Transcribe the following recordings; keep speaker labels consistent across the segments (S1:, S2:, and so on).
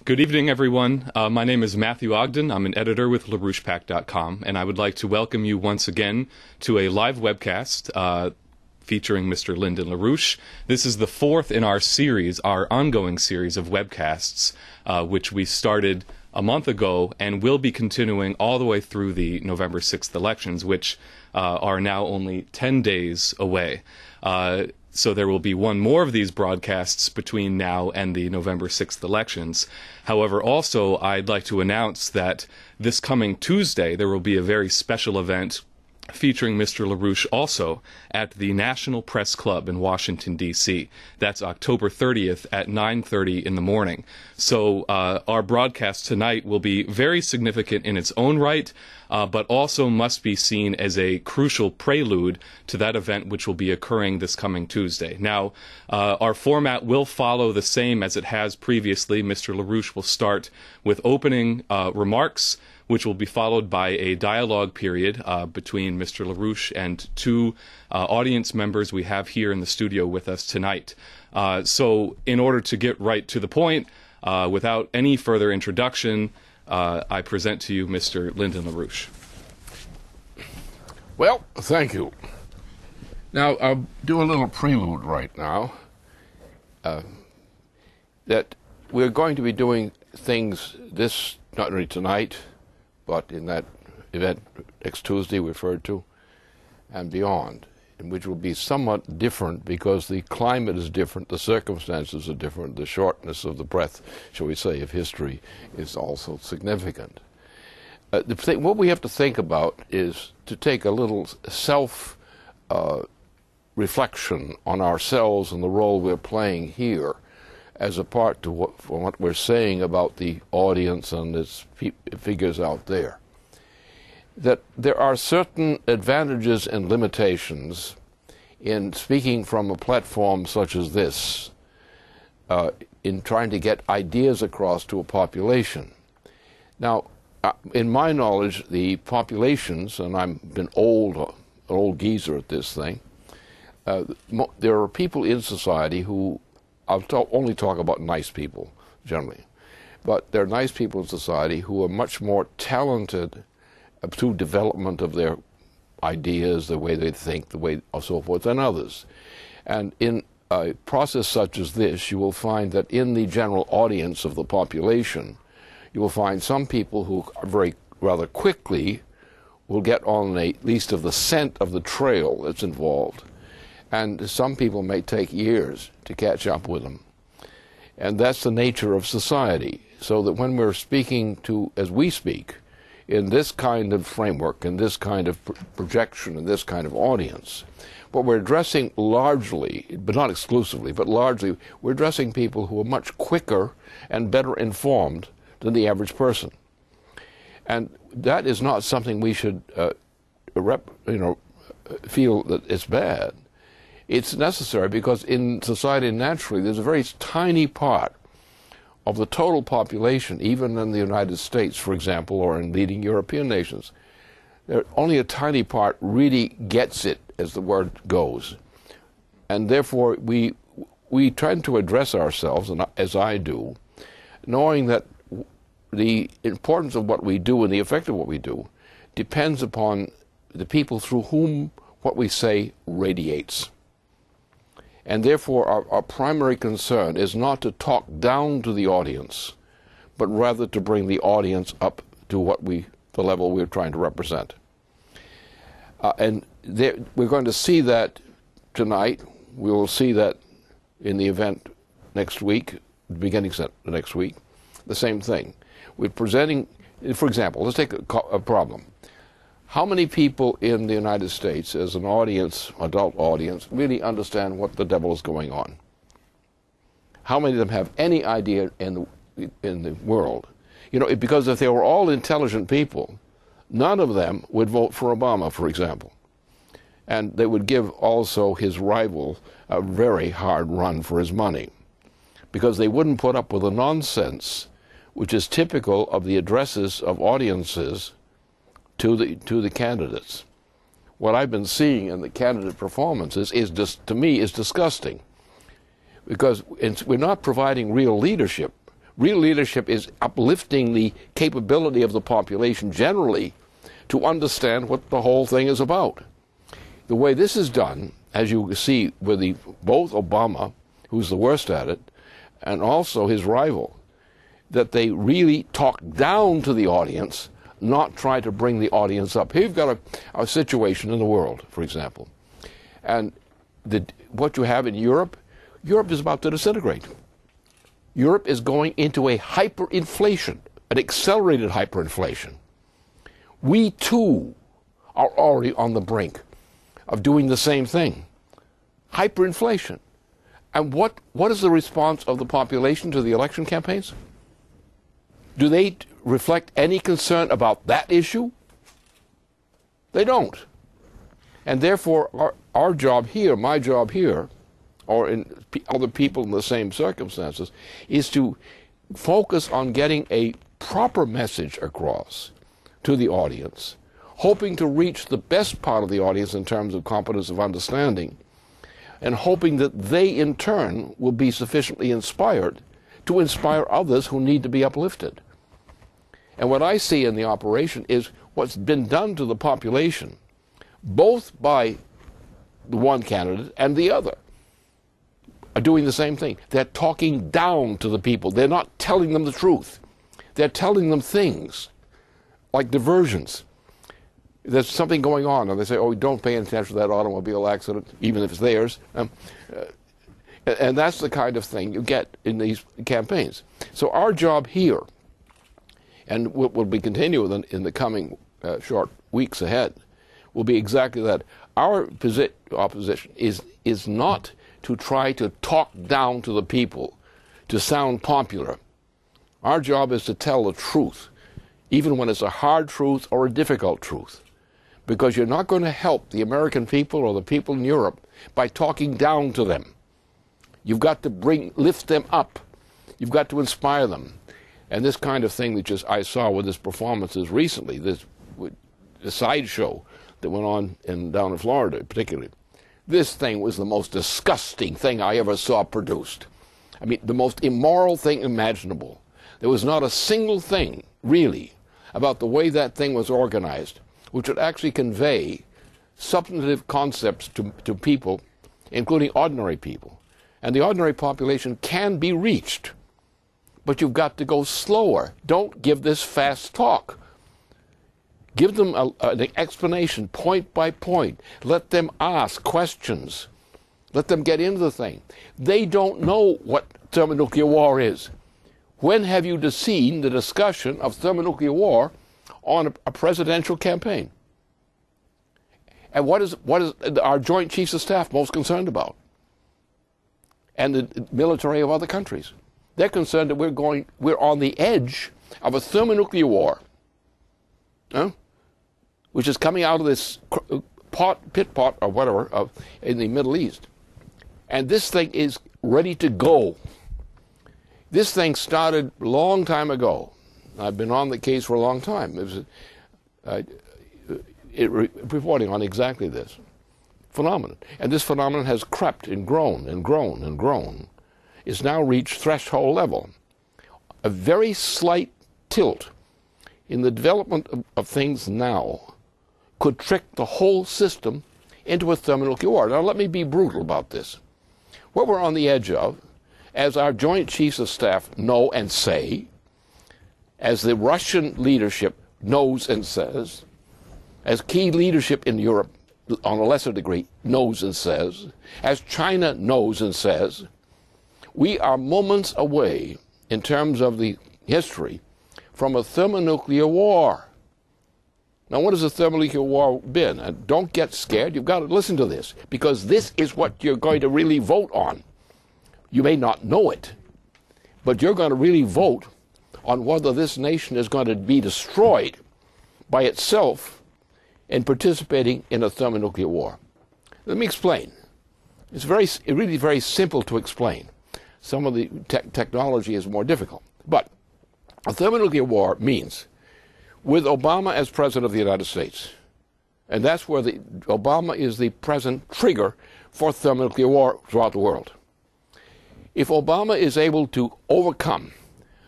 S1: Good evening, everyone. My name is Matthew Ogden. I'm an editor with LaRouchepack.com, and I would like to welcome you once again to a live webcast featuring Mr. Lyndon LaRouche. This is the fourth in our series, our ongoing series of webcasts, which we started a month ago and will be continuing all the way through the November 6th elections, which are now only 10 days away. So there will be one more of these broadcasts between now and the November 6th elections. However, also, I'd like to announce that this coming Tuesday, there will be a very special event featuring Mr. LaRouche also at the National Press Club in Washington, D.C. That's October 30th at 9:30 in the morning. So our broadcast tonight will be very significant in its own right, but also must be seen as a crucial prelude to that event which will be occurring this coming Tuesday. Now, our format will follow the same as it has previously. Mr. LaRouche will start with opening remarks, which will be followed by a dialogue period between Mr. LaRouche and two audience members we have here in the studio with us tonight. So in order to get right to the point, without any further introduction, I present to you Mr. Lyndon LaRouche.
S2: Well, thank you. Now, I'll do a little prelude right now. That we're going to be doing things not only tonight, but in that event next Tuesday referred to, and beyond, which will be somewhat different because the climate is different, the circumstances are different, the shortness of the breadth, shall we say, of history is also significant. What we have to think about is to take a little self-reflection on ourselves and the role we're playing here as a part to what we're saying about the audience and its figures out there. That there are certain advantages and limitations in speaking from a platform such as this, in trying to get ideas across to a population. Now, in my knowledge, the populations, and I've been an old geezer at this thing, there are people in society who, I'll only talk about nice people, generally. But there are nice people in society who are much more talented through development of their ideas, the way they think, the way so forth, than others. And in a process such as this, you will find that in the general audience of the population, you will find some people who rather quickly will get on at least of the scent of the trail that's involved. And some people may take years to catch up with them. And that's the nature of society. So that when we're speaking as we speak, in this kind of framework, in this kind of projection, in this kind of audience, what we're addressing largely, but not exclusively, but largely, we're addressing people who are much quicker and better informed than the average person. And that is not something we should feel that it's bad. It's necessary because in society naturally there's a very tiny part of the total population, even in the United States, for example, or in leading European nations. Only a tiny part really gets it, as the word goes. And therefore we tend to address ourselves, and as I do, knowing that the importance of what we do and the effect of what we do depends upon the people through whom what we say radiates. And therefore, our primary concern is not to talk down to the audience, but rather to bring the audience up to the level we're trying to represent. We're going to see that tonight. We will see that in the event next week, beginning next week, the same thing. We're presenting, for example, let's take a problem. How many people in the United States, as an audience, adult audience, really understand what the devil is going on? How many of them have any idea in the world? Because if they were all intelligent people, none of them would vote for Obama, for example. And they would give also his rival a very hard run for his money, because they wouldn't put up with the nonsense which is typical of the addresses of audiences to the candidates. What I've been seeing in the candidate performances to me is disgusting, because we're not providing real leadership. Real leadership is uplifting the capability of the population generally to understand what the whole thing is about. The way this is done, as you see with both Obama, who's the worst at it, and also his rival, that they really talk down to the audience, not try to bring the audience up. Here you've got a situation in the world, for example, and what you have in Europe is about to disintegrate. Europe is going into a hyperinflation, an accelerated hyperinflation. We too are already on the brink of doing the same thing. Hyperinflation. And what is the response of the population to the election campaigns? Do they reflect any concern about that issue? They don't. And therefore, our job here, my job here, or in other people in the same circumstances, is to focus on getting a proper message across to the audience, hoping to reach the best part of the audience in terms of competence of understanding, and hoping that they in turn will be sufficiently inspired to inspire others who need to be uplifted. And what I see in the operation is what's been done to the population, both by the one candidate and the other, are doing the same thing. They're talking down to the people. They're not telling them the truth. They're telling them things like diversions. There's something going on, and they say, oh, don't pay attention to that automobile accident, even if it's theirs. And that's the kind of thing you get in these campaigns. So our job here, and will be continuing in the coming short weeks ahead, will be exactly that. Our opposition is not to try to talk down to the people to sound popular. Our job is to tell the truth, even when it's a hard truth or a difficult truth, because you're not going to help the American people or the people in Europe by talking down to them. You've got to lift them up. You've got to inspire them. And this kind of thing that I saw with his performances recently, this sideshow that went on down in Florida particularly, this thing was the most disgusting thing I ever saw produced. I mean, the most immoral thing imaginable. There was not a single thing, really, about the way that thing was organized, which would actually convey substantive concepts to people, including ordinary people. And the ordinary population can be reached, but you've got to go slower. Don't give this fast talk. Give them an explanation, point by point. Let them ask questions. Let them get into the thing. They don't know what thermonuclear war is. When have you seen the discussion of thermonuclear war on a presidential campaign? And what is our Joint Chiefs of Staff most concerned about? And the military of other countries. They're concerned that we're on the edge of a thermonuclear war, which is coming out of this pit pot or whatever in the Middle East. And this thing is ready to go. This thing started a long time ago. I've been on the case for a long time. Reporting on exactly this phenomenon. And this phenomenon has crept and grown and grown and grown. It's now reached threshold level. A very slight tilt in the development of things now could trick the whole system into a thermonuclear war. Now let me be brutal about this. What we're on the edge of, as our Joint Chiefs of Staff know and say, as the Russian leadership knows and says, as key leadership in Europe on a lesser degree knows and says, as China knows and says, we are moments away in terms of the history from a thermonuclear war. Now, what has a thermonuclear war been? And don't get scared. You've got to listen to this, because this is what you're going to really vote on. You may not know it, but you're going to really vote on whether this nation is going to be destroyed by itself in participating in a thermonuclear war. Let me explain. It's really very simple to explain. Some of the technology is more difficult. But a thermonuclear war means, with Obama as President of the United States, and that's where Obama is the present trigger for thermonuclear war throughout the world. If Obama is able to overcome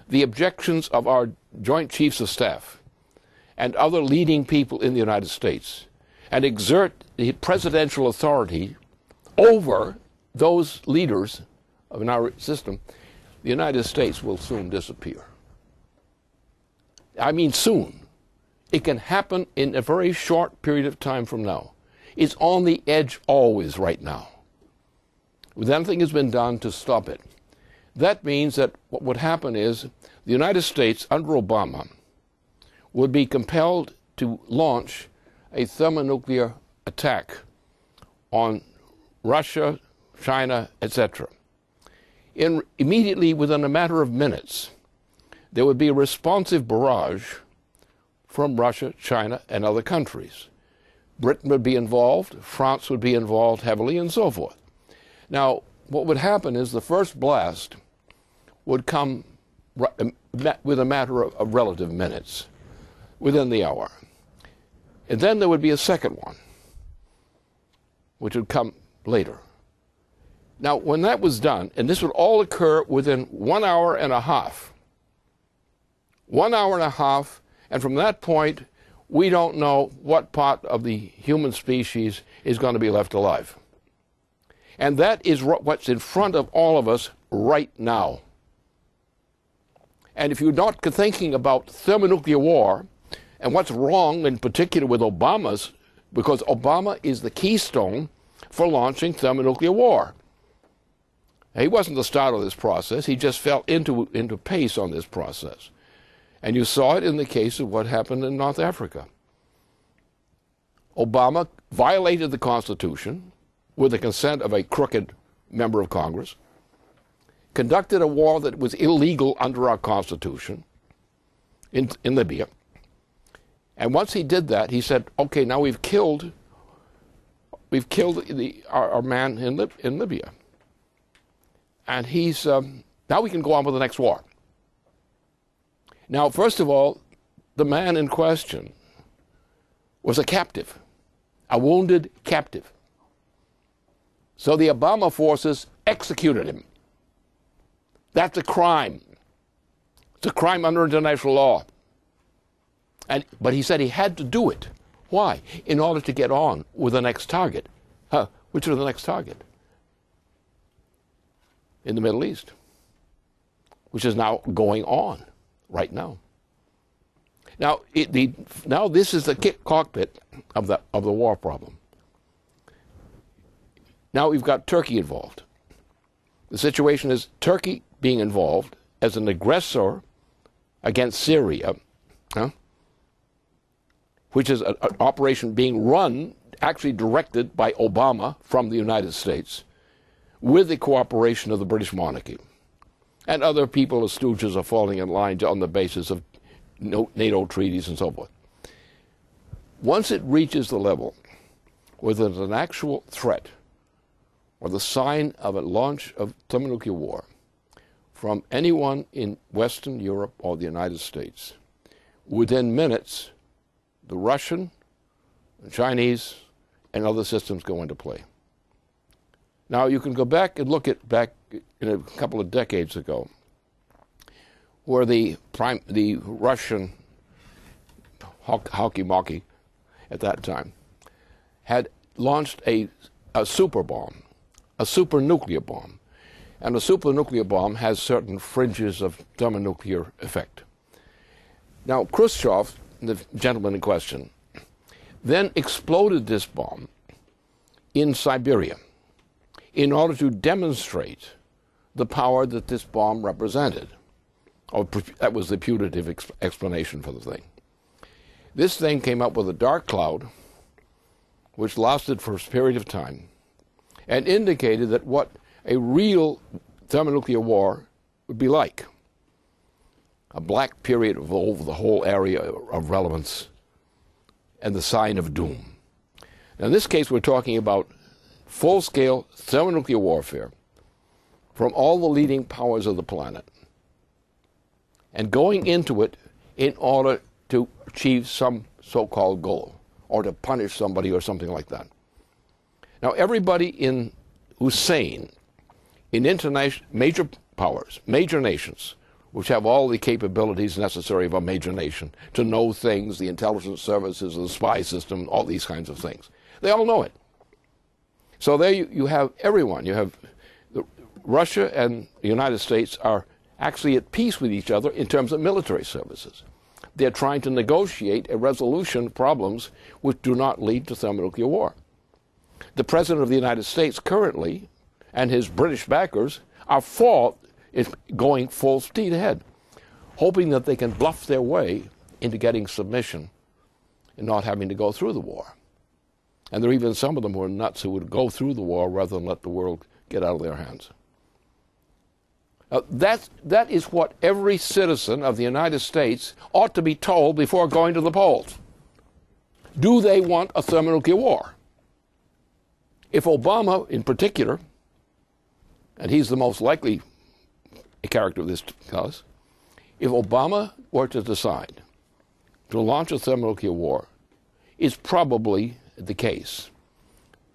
S2: the objections of our Joint Chiefs of Staff and other leading people in the United States and exert the presidential authority over those leaders in our system, the United States will soon disappear. I mean soon. It can happen in a very short period of time from now. It's on the edge always right now. Nothing has been done to stop it. That means that what would happen is the United States under Obama would be compelled to launch a thermonuclear attack on Russia, China, etc. Immediately within a matter of minutes, there would be a responsive barrage from Russia, China, and other countries. Britain would be involved, France would be involved heavily, and so forth. Now, what would happen is the first blast would come with a matter of relative minutes, within the hour. And then there would be a second one, which would come later. Now, when that was done, and this would all occur within 1 hour and a half, 1 hour and a half, and from that point, we don't know what part of the human species is going to be left alive. And that is what's in front of all of us right now. And if you're not thinking about thermonuclear war and what's wrong in particular with Obama's, because Obama is the keystone for launching thermonuclear war. He wasn't the start of this process. He just fell into pace on this process. And you saw it in the case of what happened in North Africa. Obama violated the Constitution with the consent of a crooked member of Congress, conducted a war that was illegal under our Constitution in Libya. And once he did that, he said, okay, now we've killed our man in Libya. And he's, now we can go on with the next war. Now, first of all, the man in question was a captive, a wounded captive. So the Obama forces executed him. That's a crime. It's a crime under international law. But he said he had to do it. Why? In order to get on with the next target. Which was the next target? In the Middle East, which is now going on right now. Now, this is the cockpit of the war problem. Now we've got Turkey involved. The situation is Turkey being involved as an aggressor against Syria, which is an operation being run, actually directed by Obama from the United States, with the cooperation of the British monarchy. And other people as stooges are falling in line on the basis of NATO treaties and so forth. Once it reaches the level where there's an actual threat or the sign of a launch of thermonuclear war from anyone in Western Europe or the United States, within minutes, the Russian, the Chinese, and other systems go into play. Now, you can go back and look at back in a couple of decades ago, where the Russian hockey-mockey at that time had launched a super bomb, a supernuclear bomb. And a supernuclear bomb has certain fringes of thermonuclear effect. Now, Khrushchev, the gentleman in question, then exploded this bomb in Siberia in order to demonstrate the power that this bomb represented. That was the putative explanation for the thing. This thing came up with a dark cloud, which lasted for a period of time, and indicated that what a real thermonuclear war would be like. A black period over the whole area of relevance and the sign of doom. Now, in this case, we're talking about full-scale thermonuclear warfare from all the leading powers of the planet, and going into it in order to achieve some so-called goal, or to punish somebody or something like that. Now, everybody who's sane in international major powers, major nations, which have all the capabilities necessary of a major nation to know things, the intelligence services, the spy system, all these kinds of things. They all know it. So there you have everyone. You have Russia and the United States are actually at peace with each other in terms of military services. They're trying to negotiate a resolution of problems which do not lead to thermonuclear war. The President of the United States currently and his British backers are going full speed ahead, hoping that they can bluff their way into getting submission and not having to go through the war. And there are even some of them who are nuts who would go through the war rather than let the world get out of their hands. That is what every citizen of the United States ought to be told before going to the polls. Do they want a thermonuclear war? If Obama, in particular, and he's the most likely character of this cause, if Obama were to decide to launch a thermonuclear war, it's probably the case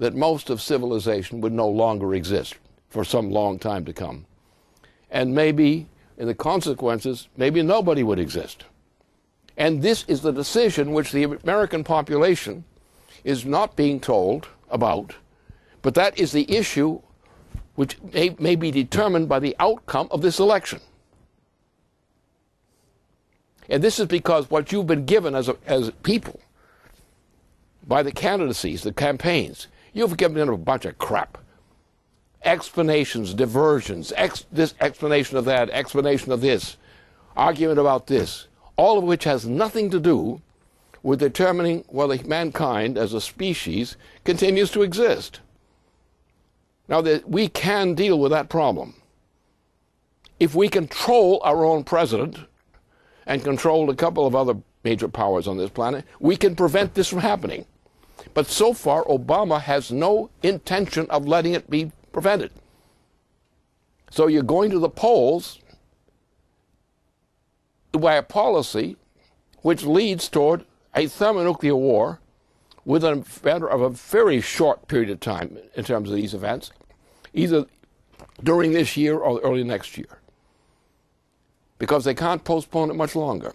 S2: that most of civilization would no longer exist for some long time to come. And maybe, in the consequences, maybe nobody would exist. And this is the decision which the American population is not being told about, but that is the issue which may be determined by the outcome of this election. And this is because what you've been given as people by the candidacies, the campaigns, you've given them a bunch of crap. Explanations, diversions, this explanation of that, explanation of this, argument about this, all of which has nothing to do with determining whether mankind as a species continues to exist. Now, we can deal with that problem. If we control our own president and control a couple of other major powers on this planet, we can prevent this from happening. But so far, Obama has no intention of letting it be prevented. So you're going to the polls by a policy which leads toward a thermonuclear war within a very short period of time in terms of these events, either during this year or early next year. Because they can't postpone it much longer.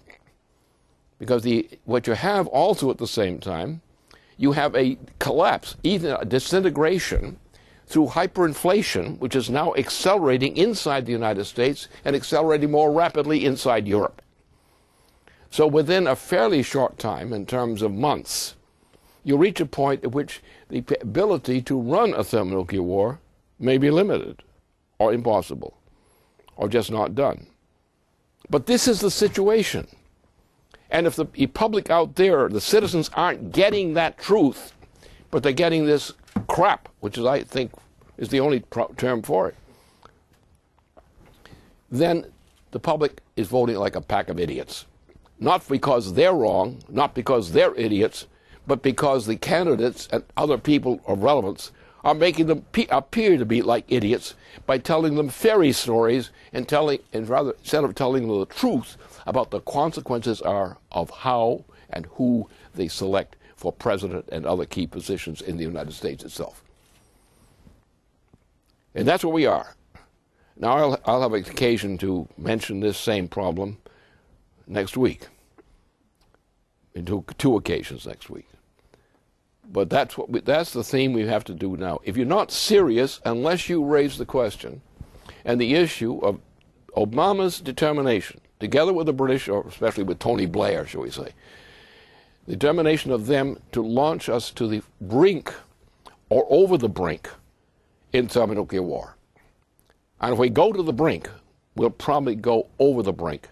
S2: Because what you have also at the same time, you have a collapse, even a disintegration through hyperinflation, which is now accelerating inside the United States and accelerating more rapidly inside Europe. So within a fairly short time, in terms of months, you reach a point at which the ability to run a thermonuclear war may be limited or impossible or just not done. But this is the situation. And if the public out there, the citizens, aren't getting that truth, but they're getting this crap, which is, I think, is the only term for it, then the public is voting like a pack of idiots. Not because they're wrong, not because they're idiots, but because the candidates and other people of relevance are making them appear to be like idiots by telling them fairy stories and instead of telling them the truth about the consequences of how and who they select for president and other key positions in the United States itself. And that's where we are. Now I'll have occasion to mention this same problem next week, in two occasions next week. But that's the theme we have to do now. If you're not serious, unless you raise the question and the issue of Obama's determination, together with the British, or especially with Tony Blair, shall we say, the determination of them to launch us to the brink or over the brink in thermonuclear war. And if we go to the brink, we'll probably go over the brink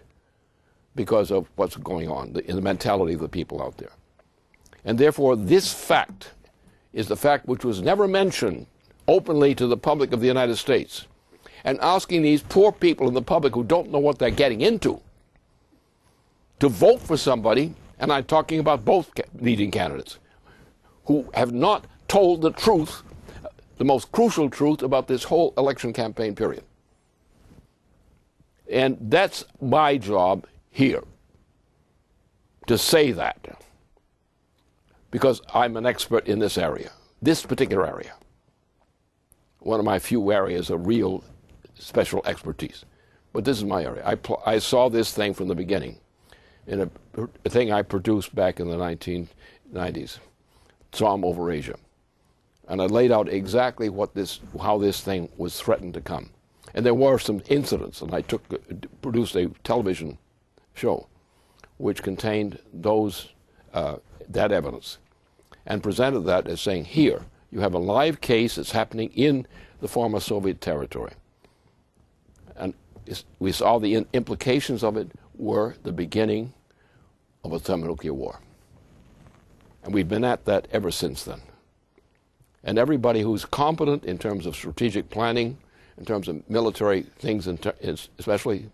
S2: because of what's going on in the mentality of the people out there. And therefore, this fact is the fact which was never mentioned openly to the public of the United States. And asking these poor people in the public who don't know what they're getting into to vote for somebody, and I'm talking about both leading candidates, who have not told the truth, the most crucial truth about this whole election campaign period. And that's my job here, to say that, because I'm an expert in this area, this particular area, one of my few areas of real special expertise. but this is my area. I saw this thing from the beginning in a thing I produced back in the 1990s, Psalm over Asia. And I laid out exactly how this thing was threatened to come. And there were some incidents, and I produced a television show which contained that evidence and presented that as saying, here, you have a live case that's happening in the former Soviet territory. And we saw the implications of it were the beginning of a thermonuclear war. And we've been at that ever since then. And everybody who's competent in terms of strategic planning, in terms of military things especially,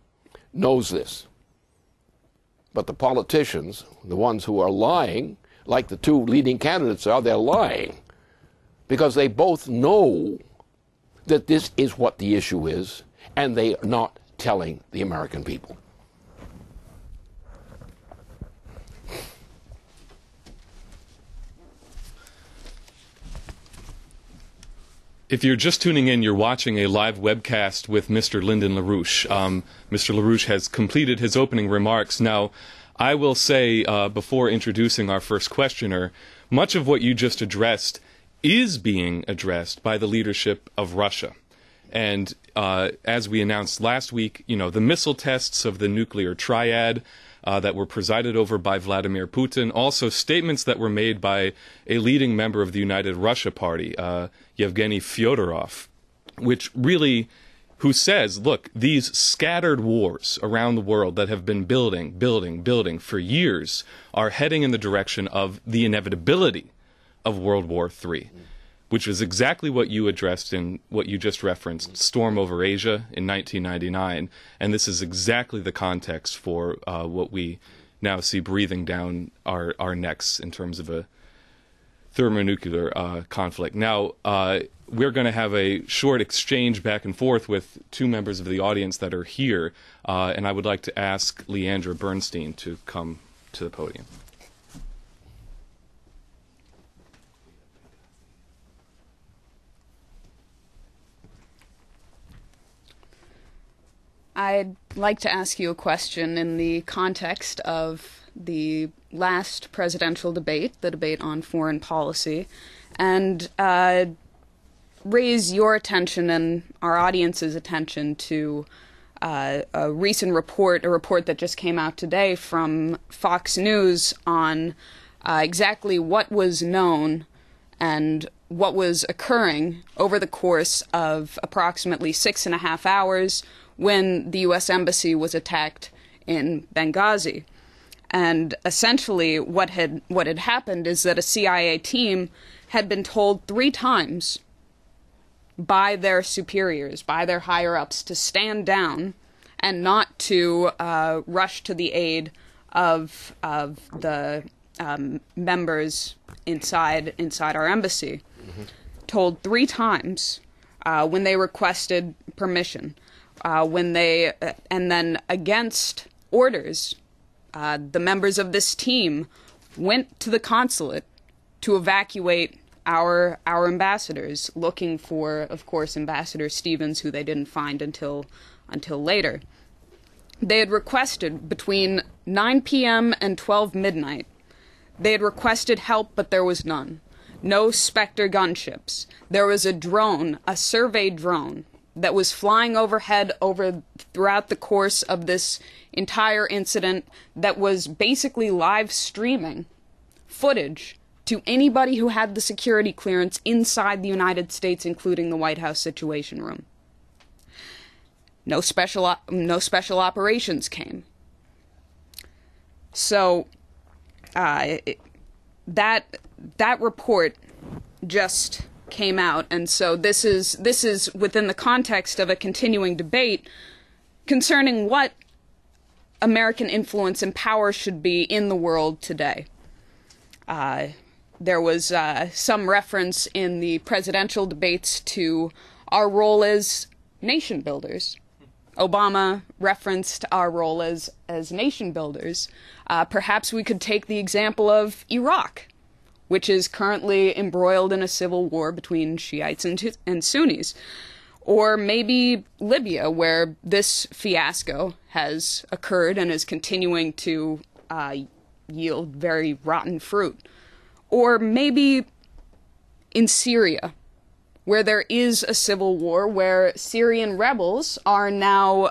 S2: knows this. But the politicians, the ones who are lying, like the two leading candidates are, they're lying. Because they both know that this is what the issue is, and they are not telling the American people.
S1: If you're just tuning in, you're watching a live webcast with Mr. Lyndon LaRouche. Mr. LaRouche has completed his opening remarks. Now, I will say, before introducing our first questioner, much of what you just addressed is being addressed by the leadership of Russia. And as we announced last week, the missile tests of the nuclear triad that were presided over by Vladimir Putin, also statements that were made by a leading member of the United Russia Party, Yevgeny Fyodorov, who says, look, these scattered wars around the world that have been building for years are heading in the direction of the inevitability of World War III, which is exactly what you addressed in what you just referenced, Storm over Asia in 1999. And this is exactly the context for what we now see breathing down our necks in terms of a thermonuclear conflict. Now, we're going to have a short exchange back and forth with two members of the audience that are here, and I would like to ask Leandra Bernstein to come to the podium.
S3: I'd like to ask you a question in the context of the last presidential debate, the debate on foreign policy, and raise your attention and our audience's attention to a recent report, a report that just came out today from Fox News on exactly what was known and what was occurring over the course of approximately 6.5 hours when the U.S. Embassy was attacked in Benghazi. And essentially what had happened is that a CIA team had been told 3 times by their superiors, by their higher-ups, to stand down and not to rush to the aid of the members inside our embassy. Mm-hmm. Told 3 times when they requested permission. And then against orders, the members of this team went to the consulate to evacuate our ambassadors, looking for, of course, Ambassador Stevens, who they didn't find until later. They had requested between 9 p.m. and 12 midnight. They had requested help, but there was none. No Spectre gunships. There was a drone, a survey drone, that was flying overhead throughout the course of this entire incident that was basically live streaming footage to anybody who had the security clearance inside the United States, including the White House Situation Room. No special operations came. So that report just came out, and so this is within the context of a continuing debate concerning what American influence and power should be in the world today. There was some reference in the presidential debates to our role as nation builders. Obama referenced our role as nation builders. Perhaps we could take the example of Iraq, which is currently embroiled in a civil war between Shiites and Sunnis. Or maybe Libya, where this fiasco has occurred and is continuing to yield very rotten fruit. Or maybe in Syria, where there is a civil war, where Syrian rebels are now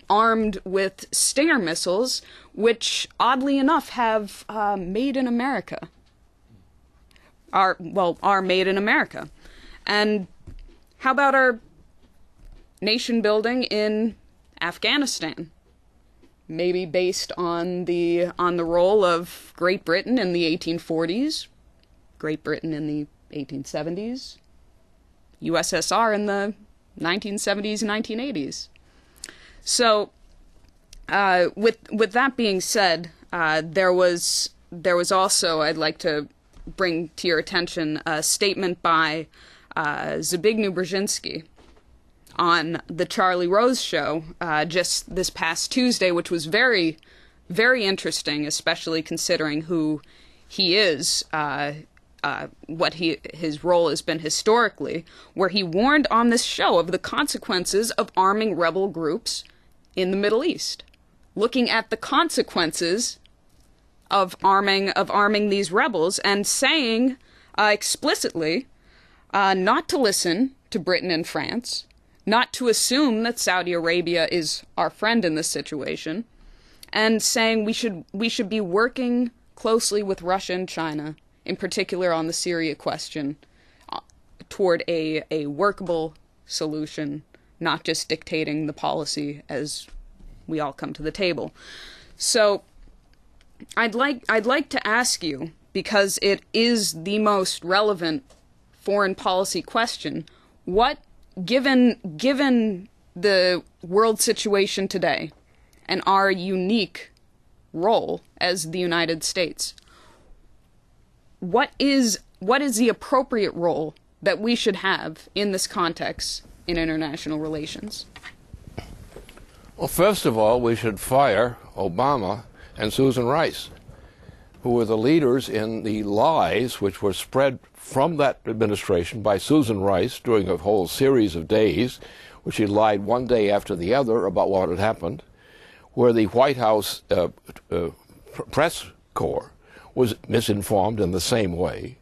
S3: armed with Stinger missiles, which, oddly enough, have made in America. Are made in America. And how about our nation building in Afghanistan? Maybe based on the role of Great Britain in the 1840s, Great Britain in the 1870s, USSR in the 1970s and 1980s. So, with that being said, there was also, I'd like to bring to your attention a statement by Zbigniew Brzezinski on the Charlie Rose show just this past Tuesday, which was very, very interesting, especially considering who he is, what his role has been historically, where he warned on this show of the consequences of arming rebel groups in the Middle East, looking at the consequences of arming these rebels, and saying explicitly not to listen to Britain and France, not to assume that Saudi Arabia is our friend in this situation, and saying we should be working closely with Russia and China, in particular on the Syria question, toward a workable solution, not just dictating the policy as we all come to the table. So I'd like to ask you, because it is the most relevant foreign policy question, what, given the world situation today and our unique role as the United States, what is the appropriate role that we should have in this context in international relations?
S2: Well, first of all, we should fire Obama and Susan Rice, who were the leaders in the lies which were spread from that administration by Susan Rice during a whole series of days, where she lied one day after the other about what had happened, where the White House press corps was misinformed in the same way.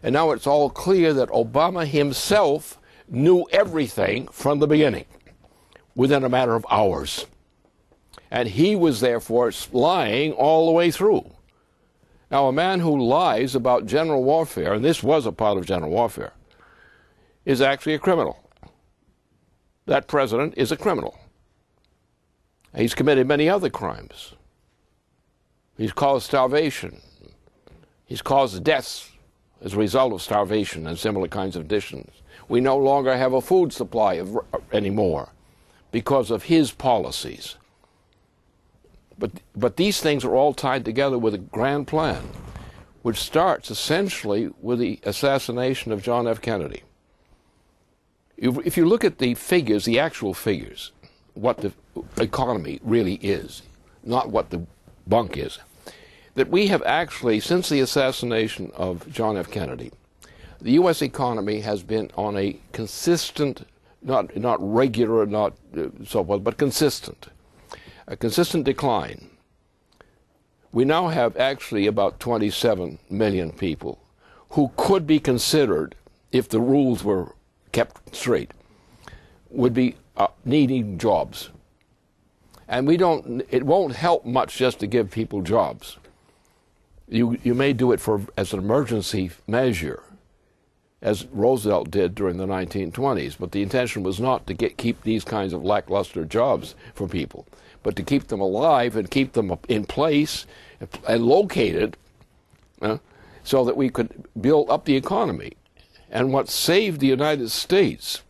S2: And now it's all clear that Obama himself knew everything from the beginning, within a matter of hours. And he was therefore lying all the way through. Now, a man who lies about general warfare, and this was a part of general warfare, is actually a criminal. That president is a criminal. He's committed many other crimes. He's caused starvation. He's caused deaths as a result of starvation and similar kinds of conditions. We no longer have a food supply anymore because of his policies. But these things are all tied together with a grand plan, which starts essentially with the assassination of John F. Kennedy. If you look at the figures, the actual figures, what the economy really is, not what the bunk is, that we have actually, since the assassination of John F. Kennedy, the U.S. economy has been on a consistent, not regular, not so forth, but consistent, a consistent decline. We now have actually about 27 million people who could be considered, if the rules were kept straight, would be needing jobs. And it won't help much just to give people jobs. You may do it as an emergency measure, as Roosevelt did during the 1920s, but the intention was not to keep these kinds of lackluster jobs for people, but to keep them alive and keep them in place and located so that we could build up the economy. And what saved the United States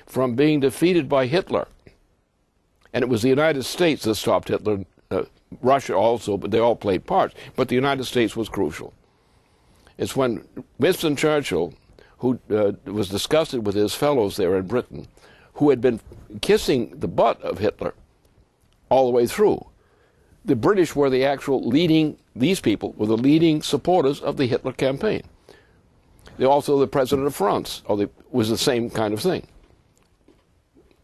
S2: from being defeated by Hitler, and it was the United States that stopped Hitler, Russia also, but they all played parts, but the United States was crucial. It's when Winston Churchill, who was disgusted with his fellows there in Britain, who had been kissing the butt of Hitler all the way through. The British were the actual leading, these people were the leading supporters of the Hitler campaign. They also, the president of France was the same kind of thing.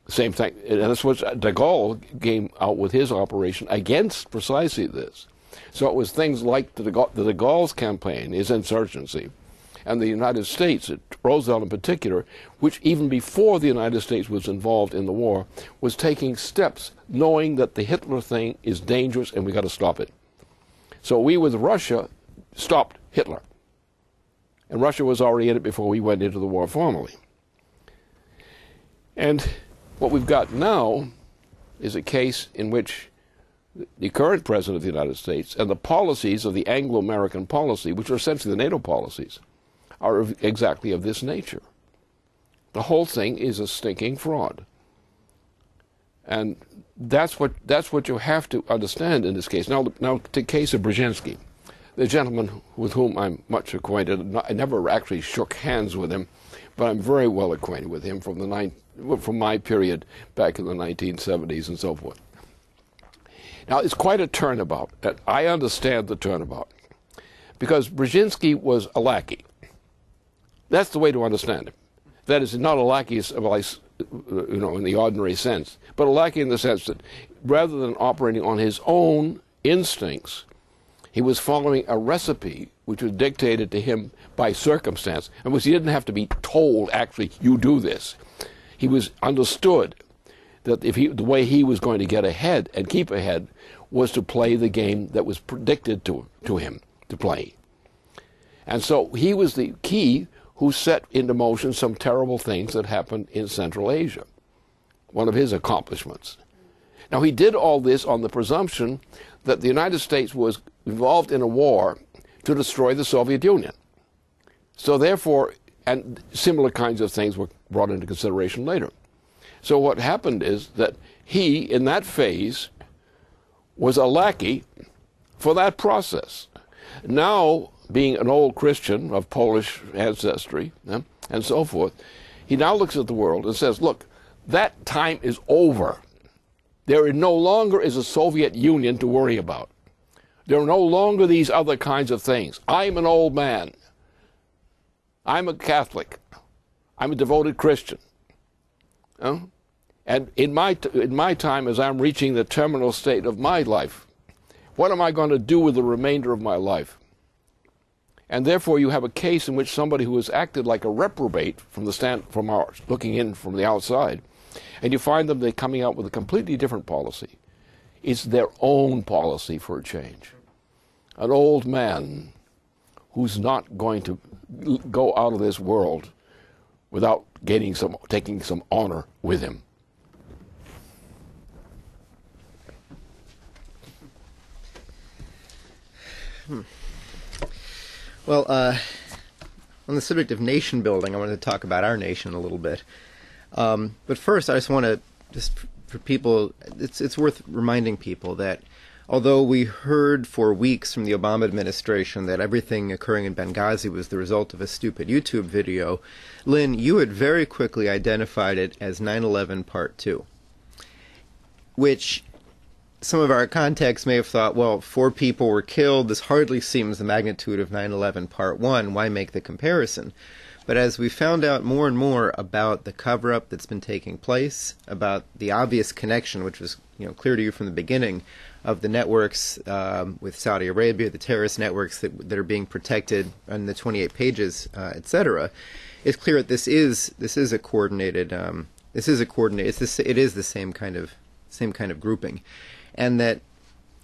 S2: Same thing. And that's what de Gaulle came out with his operation against precisely this. So it was things like the de Gaulle's campaign, his insurgency, and the United States, Roosevelt in particular, which even before the United States was involved in the war, was taking steps knowing that the Hitler thing is dangerous and we got to stop it. So we with Russia stopped Hitler. And Russia was already in it before we went into the war formally. And what we've got now is a case in which the current President of the United States and the policies of the Anglo-American policy, which are essentially the NATO policies, are exactly of this nature. The whole thing is a stinking fraud. And that's what you have to understand in this case. Now the case of Brzezinski, the gentleman with whom I'm much acquainted. I never actually shook hands with him, but I'm very well acquainted with him from my period back in the 1970s and so forth. Now, it's quite a turnabout. I understand the turnabout, because Brzezinski was a lackey. That's the way to understand him. That is, not a lackey, in the ordinary sense, but a lackey in the sense that rather than operating on his own instincts, he was following a recipe which was dictated to him by circumstance, and which he didn't have to be told, actually, you do this. He was understood that the way he was going to get ahead and keep ahead was to play the game that was predicted to him to play. And so he was the key who set into motion some terrible things that happened in Central Asia, one of his accomplishments. Now, he did all this on the presumption that the United States was involved in a war to destroy the Soviet Union. So therefore, and similar kinds of things were brought into consideration later. So what happened is that he, in that phase, was a lackey for that process. Now, being an old Christian of Polish ancestry and so forth, he now looks at the world and says, look, that time is over. There no longer is a Soviet Union to worry about. There are no longer these other kinds of things. I'm an old man. I'm a Catholic. I'm a devoted Christian. And in my time, as I'm reaching the terminal state of my life, what am I going to do with the remainder of my life? And therefore, you have a case in which somebody who has acted like a reprobate looking in from the outside, and you find them coming out with a completely different policy. It's their own policy for a change. An old man who's not going to go out of this world without taking some honor with him.
S4: Well, on the subject of nation building, I wanted to talk about our nation a little bit. But first, I just want to, for people, it's worth reminding people that although we heard for weeks from the Obama administration that everything occurring in Benghazi was the result of a stupid YouTube video, Lynn, you had very quickly identified it as 9/11 Part 2, which some of our contacts may have thought, well, 4 people were killed. This hardly seems the magnitude of 9/11 Part 1. Why make the comparison? But as we found out more and more about the cover-up that's been taking place, about the obvious connection, which was clear to you from the beginning, of the networks with Saudi Arabia, the terrorist networks that are being protected on the 28 pages, etc., it's clear that this is a coordinated. It is the same kind of grouping. And that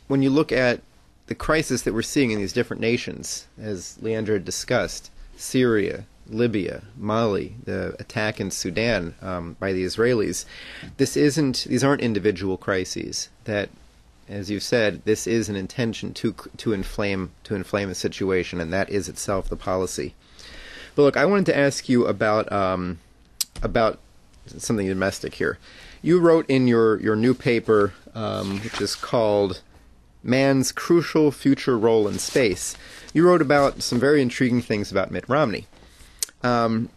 S4: when you look at the crisis that we're seeing in these different nations, as Leandra discussed, Syria, Libya, Mali, the attack in Sudan by the Israelis, these aren't individual crises. That, as you said, this is an intention to inflame a situation, and that is itself the policy. But look, I wanted to ask you about something domestic here. You wrote in your new paper, which is called Man's Crucial Future Role in Space, you wrote about some very intriguing things about Mitt Romney. I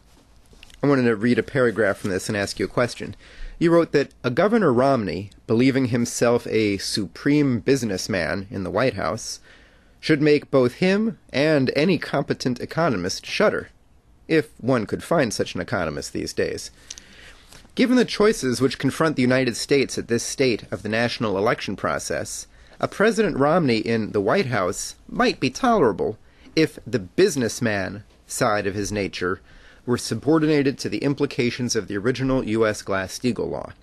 S4: wanted to read a paragraph from this and ask you a question. You wrote that a Governor Romney, believing himself a supreme businessman in the White House, should make both him and any competent economist shudder, if one could find such an economist these days. Given the choices which confront the United States at this state of the national election process, a President Romney in the White House might be tolerable if the businessman side of his nature were subordinated to the implications of the original U.S. Glass-Steagall law.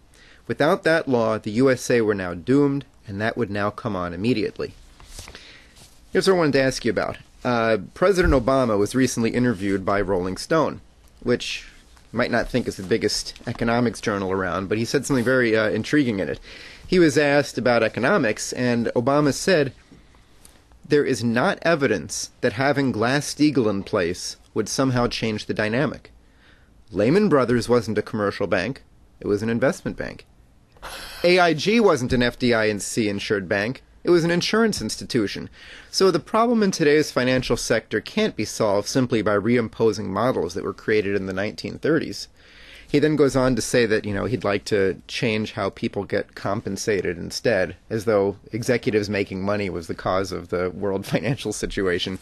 S4: Without that law, the USA were now doomed, and that would now come on immediately. Here's what I wanted to ask you about. President Obama was recently interviewed by Rolling Stone, which you might not think is the biggest economics journal around, but he said something very intriguing in it. He was asked about economics, and Obama said, "There is not evidence that having Glass-Steagall in place would somehow change the dynamic. Lehman Brothers wasn't a commercial bank, it was an investment bank. AIG wasn't an FDIC-insured bank, it was an insurance institution. So the problem in today's financial sector can't be solved simply by reimposing models that were created in the 1930s. He then goes on to say that, he'd like to change how people get compensated instead, as though executives making money was the cause of the world financial situation.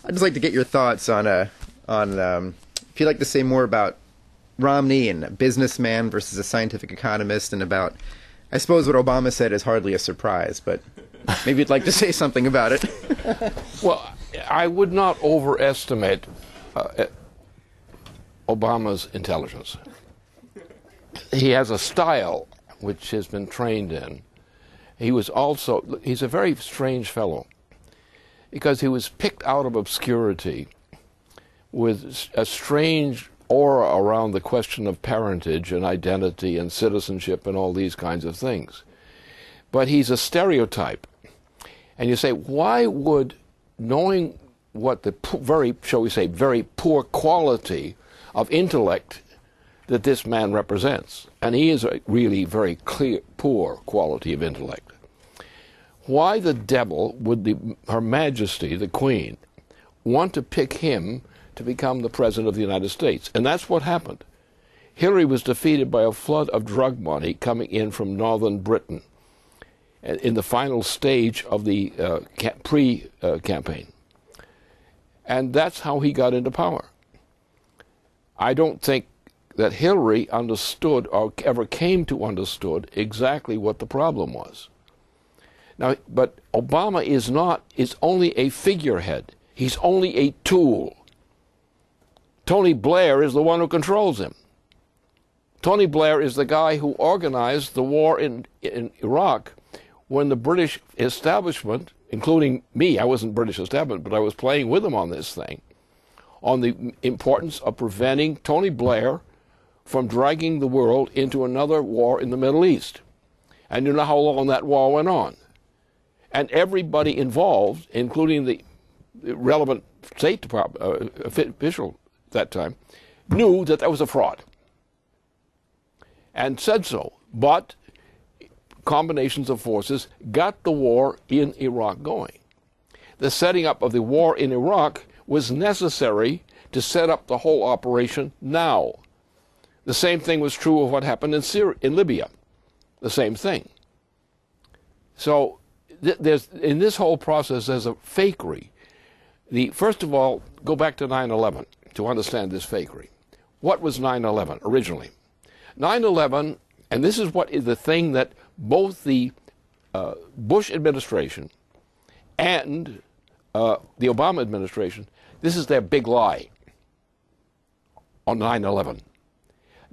S4: I'd just like to get your thoughts on if you'd like to say more about Romney and a businessman versus a scientific economist, and about, I suppose what Obama said is hardly a surprise, but maybe you'd like to say something about it.
S2: Well, I would not overestimate Obama's intelligence. He has a style which has been trained in. He's a very strange fellow, because he was picked out of obscurity with a strange aura around the question of parentage and identity and citizenship and all these kinds of things. But he's a stereotype. And you say, why would knowing what the very poor quality of intellect that this man represents, and he is a really very poor quality of intellect, why the devil would Her Majesty, the Queen, want to pick him to become the President of the United States? And that's what happened. Hillary was defeated by a flood of drug money coming in from northern Britain in the final stage of the pre-campaign. And that's how he got into power. I don't think that Hillary understood or ever came to understood exactly what the problem was. Now, but Obama is only a figurehead. He's only a tool. Tony Blair is the one who controls him. Tony Blair is the guy who organized the war in Iraq when the British establishment, including me, I wasn't British establishment, but I was playing with them on this thing, on the importance of preventing Tony Blair from dragging the world into another war in the Middle East. And you know how long that war went on. And everybody involved, including the relevant State Department official at that time, knew that that was a fraud and said so. But combinations of forces got the war in Iraq going. The setting up of the war in Iraq was necessary to set up the whole operation now. The same thing was true of what happened in Libya. The same thing. So in this whole process, there's a fakery. First of all, go back to 9/11 to understand this fakery. What was 9/11 originally? 9/11, and this is what is the thing that both the Bush administration and the Obama administration, this is their big lie on 9/11.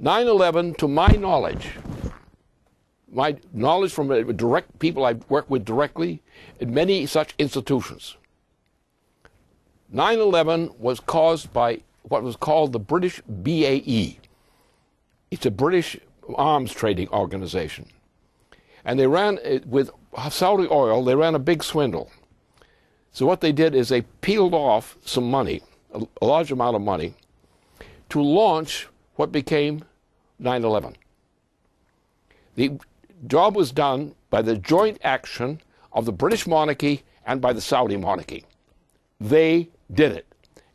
S2: 9/11, to my knowledge from direct people I've worked with directly in many such institutions, 9/11 was caused by what was called the British BAE. It's a British arms trading organization. And they ran, with Saudi oil, they ran a big swindle. So what they did is they peeled off some money, a large amount of money, to launch what became 9/11. The job was done by the joint action of the British monarchy and by the Saudi monarchy. They did it,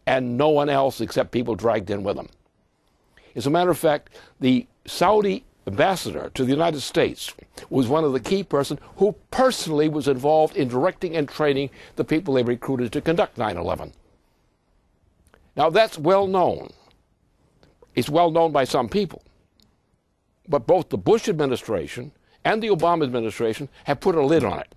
S2: and no one else except people dragged in with them. As a matter of fact, the Saudi ambassador to the United States was one of the key persons who personally was involved in directing and training the people they recruited to conduct 9/11. Now that's well known. It's well known by some people. But both the Bush administration and the Obama administration have put a lid on it.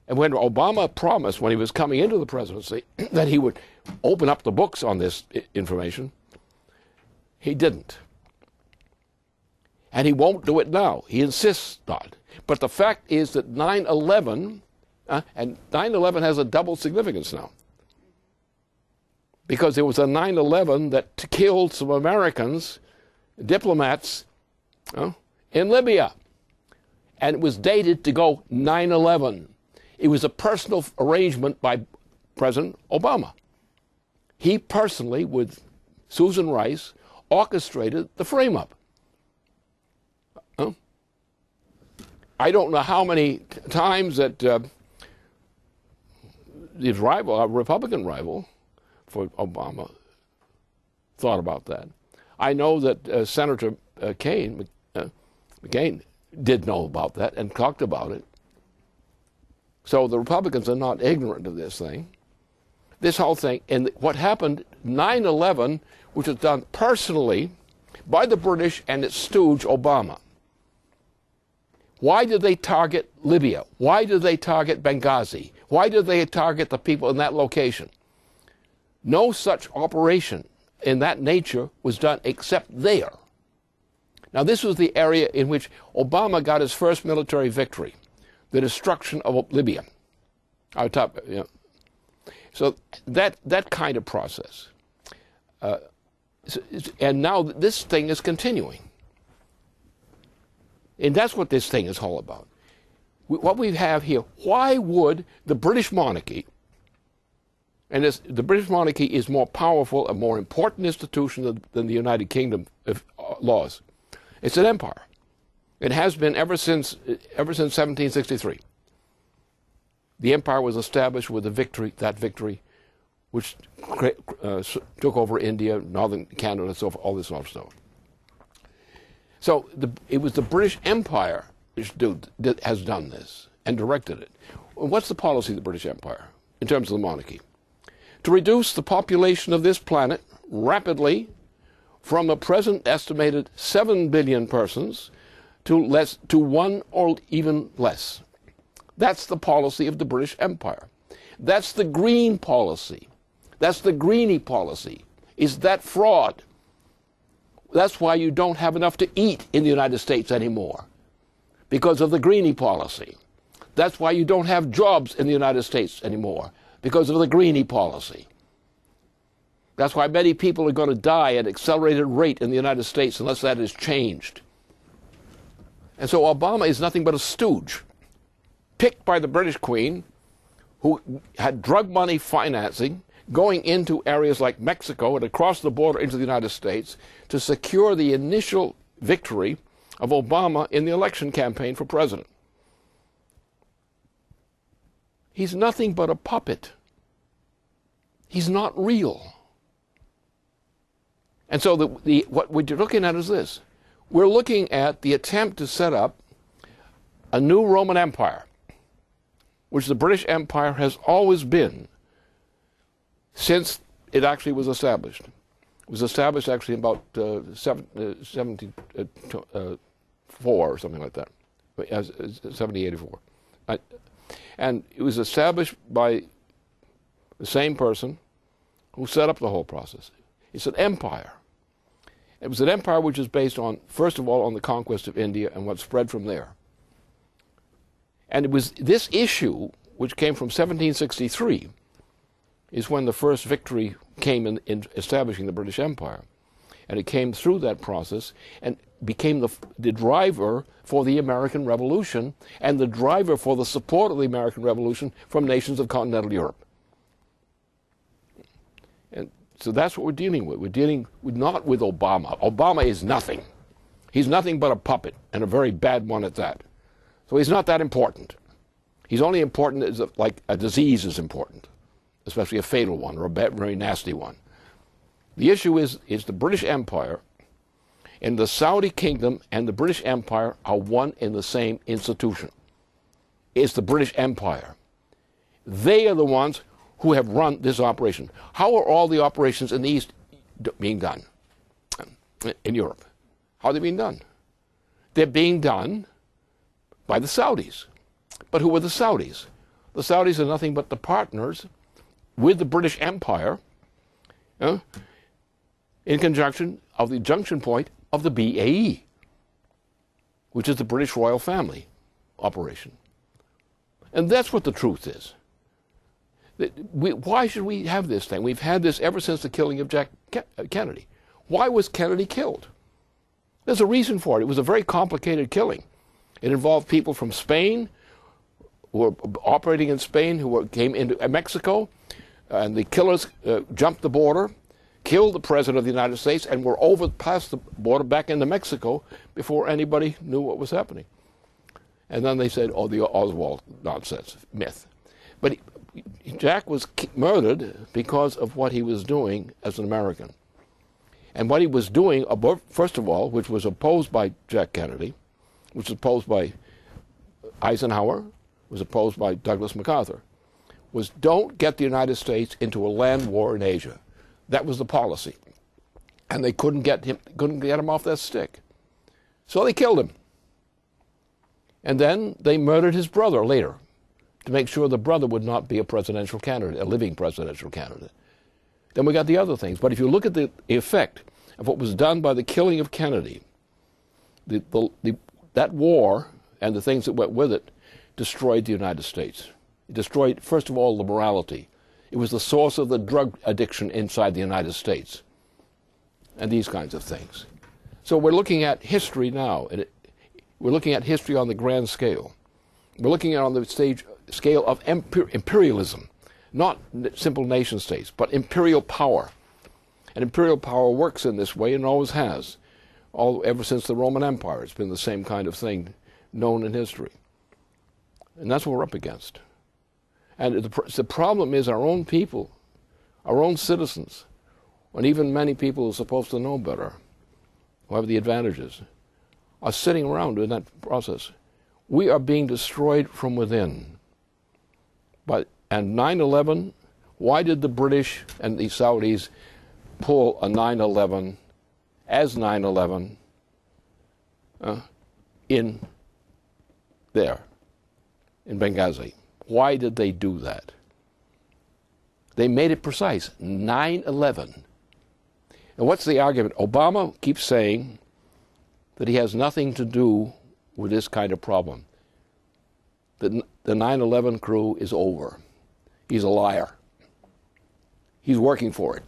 S2: And when Obama promised, when he was coming into the presidency, that he would open up the books on this information, he didn't. And he won't do it now. He insists not. But the fact is that 9/11, and 9/11 has a double significance now. Because there was a 9/11 that killed some Americans, diplomats, in Libya. And it was dated to go 9/11. It was a personal arrangement by President Obama. He personally, with Susan Rice, orchestrated the frame-up. I don't know how many times that his rival, our Republican rival for Obama, thought about that. I know that Senator McCain did know about that and talked about it. So the Republicans are not ignorant of this thing. This whole thing, and what happened, 9/11, which was done personally by the British and its stooge, Obama. Why did they target Libya? Why did they target Benghazi? Why did they target the people in that location? No such operation in that nature was done except there. Now, this was the area in which Obama got his first military victory, the destruction of Libya. So that kind of process. And now this thing is continuing. And that's what this thing is all about. What we have here, why would the British monarchy, and the British monarchy is more powerful, a more important institution than the United Kingdom laws. It's an empire. It has been ever since 1763. The empire was established with that victory, which took over India, northern Canada, so all this sort of stuff. So it was the British Empire that has done this and directed it. What's the policy of the British Empire in terms of the monarchy? To reduce the population of this planet rapidly from a present estimated 7 billion persons to 1 or even less. That's the policy of the British Empire. That's the green policy. That's the greenie policy. Is that fraud? That's why you don't have enough to eat in the United States anymore, because of the greenie policy. That's why you don't have jobs in the United States anymore, because of the greenie policy. That's why many people are going to die at an accelerated rate in the United States unless that is changed. And so Obama is nothing but a stooge, picked by the British Queen, who had drug money financing going into areas like Mexico and across the border into the United States to secure the initial victory of Obama in the election campaign for president. He's nothing but a puppet. He's not real. And so what we're looking at is this. We're looking at the attempt to set up a new Roman Empire, which the British Empire has always been since it actually was established. It was established actually about 1784 or something like that, 1784. And it was established by the same person who set up the whole process. It's an empire. It was an empire which is based on, first of all, on the conquest of India and what spread from there. And it was this issue, which came from 1763, is when the first victory came in establishing the British Empire. And it came through that process and became the driver for the American Revolution and the driver for the support of the American Revolution from nations of continental Europe. And so that's what we're dealing with. We're dealing not with Obama. Obama is nothing. He's nothing but a puppet, and a very bad one at that. So he's not that important. He's only important as like a disease is important, especially a fatal one or a very nasty one. The issue is the British Empire, and the Saudi Kingdom and the British Empire are one and the same institution. It's the British Empire. They are the ones who have run this operation. How are all the operations in the East being done in Europe? How are they being done? They're being done by the Saudis. But who are the Saudis? The Saudis are nothing but the partners with the British Empire in conjunction of the junction point of the BAE, which is the British Royal Family operation. And that's what the truth is. Why should we have this thing? We've had this ever since the killing of Kennedy. Why was Kennedy killed? There's a reason for it. It was a very complicated killing. It involved people from Spain who were operating in Spain, came into Mexico, and the killers jumped the border, killed the President of the United States, and were past the border back into Mexico before anybody knew what was happening. And then they said, oh, the Oswald nonsense, myth. But Jack was murdered because of what he was doing as an American. And what he was doing, first of all, which was opposed by Jack Kennedy, which was opposed by Eisenhower, was opposed by Douglas MacArthur, was don't get the United States into a land war in Asia. That was the policy. And they couldn't get him off that stick. So they killed him. And then they murdered his brother later to make sure the brother would not be a presidential candidate, a living presidential candidate. Then we got the other things. But if you look at the effect of what was done by the killing of Kennedy, that war and the things that went with it destroyed the United States. It destroyed, first of all, the morality. It was the source of the drug addiction inside the United States and these kinds of things. So we're looking at history now. And we're looking at history on the grand scale. We're looking at it on the scale of imperialism, not simple nation states, but imperial power. And imperial power works in this way and always has. Ever since the Roman Empire, it's been the same kind of thing known in history. And that's what we're up against. And the problem is our own people, our own citizens, and even many people who are supposed to know better, who have the advantages, are sitting around in that process. We are being destroyed from within. And 9/11, why did the British and the Saudis pull a 9/11 as 9/11 in there, in Benghazi? Why did they do that? They made it precise, 9/11. And what's the argument? Obama keeps saying that he has nothing to do with this kind of problem. The 9/11 crew is over. He's a liar. He's working for it.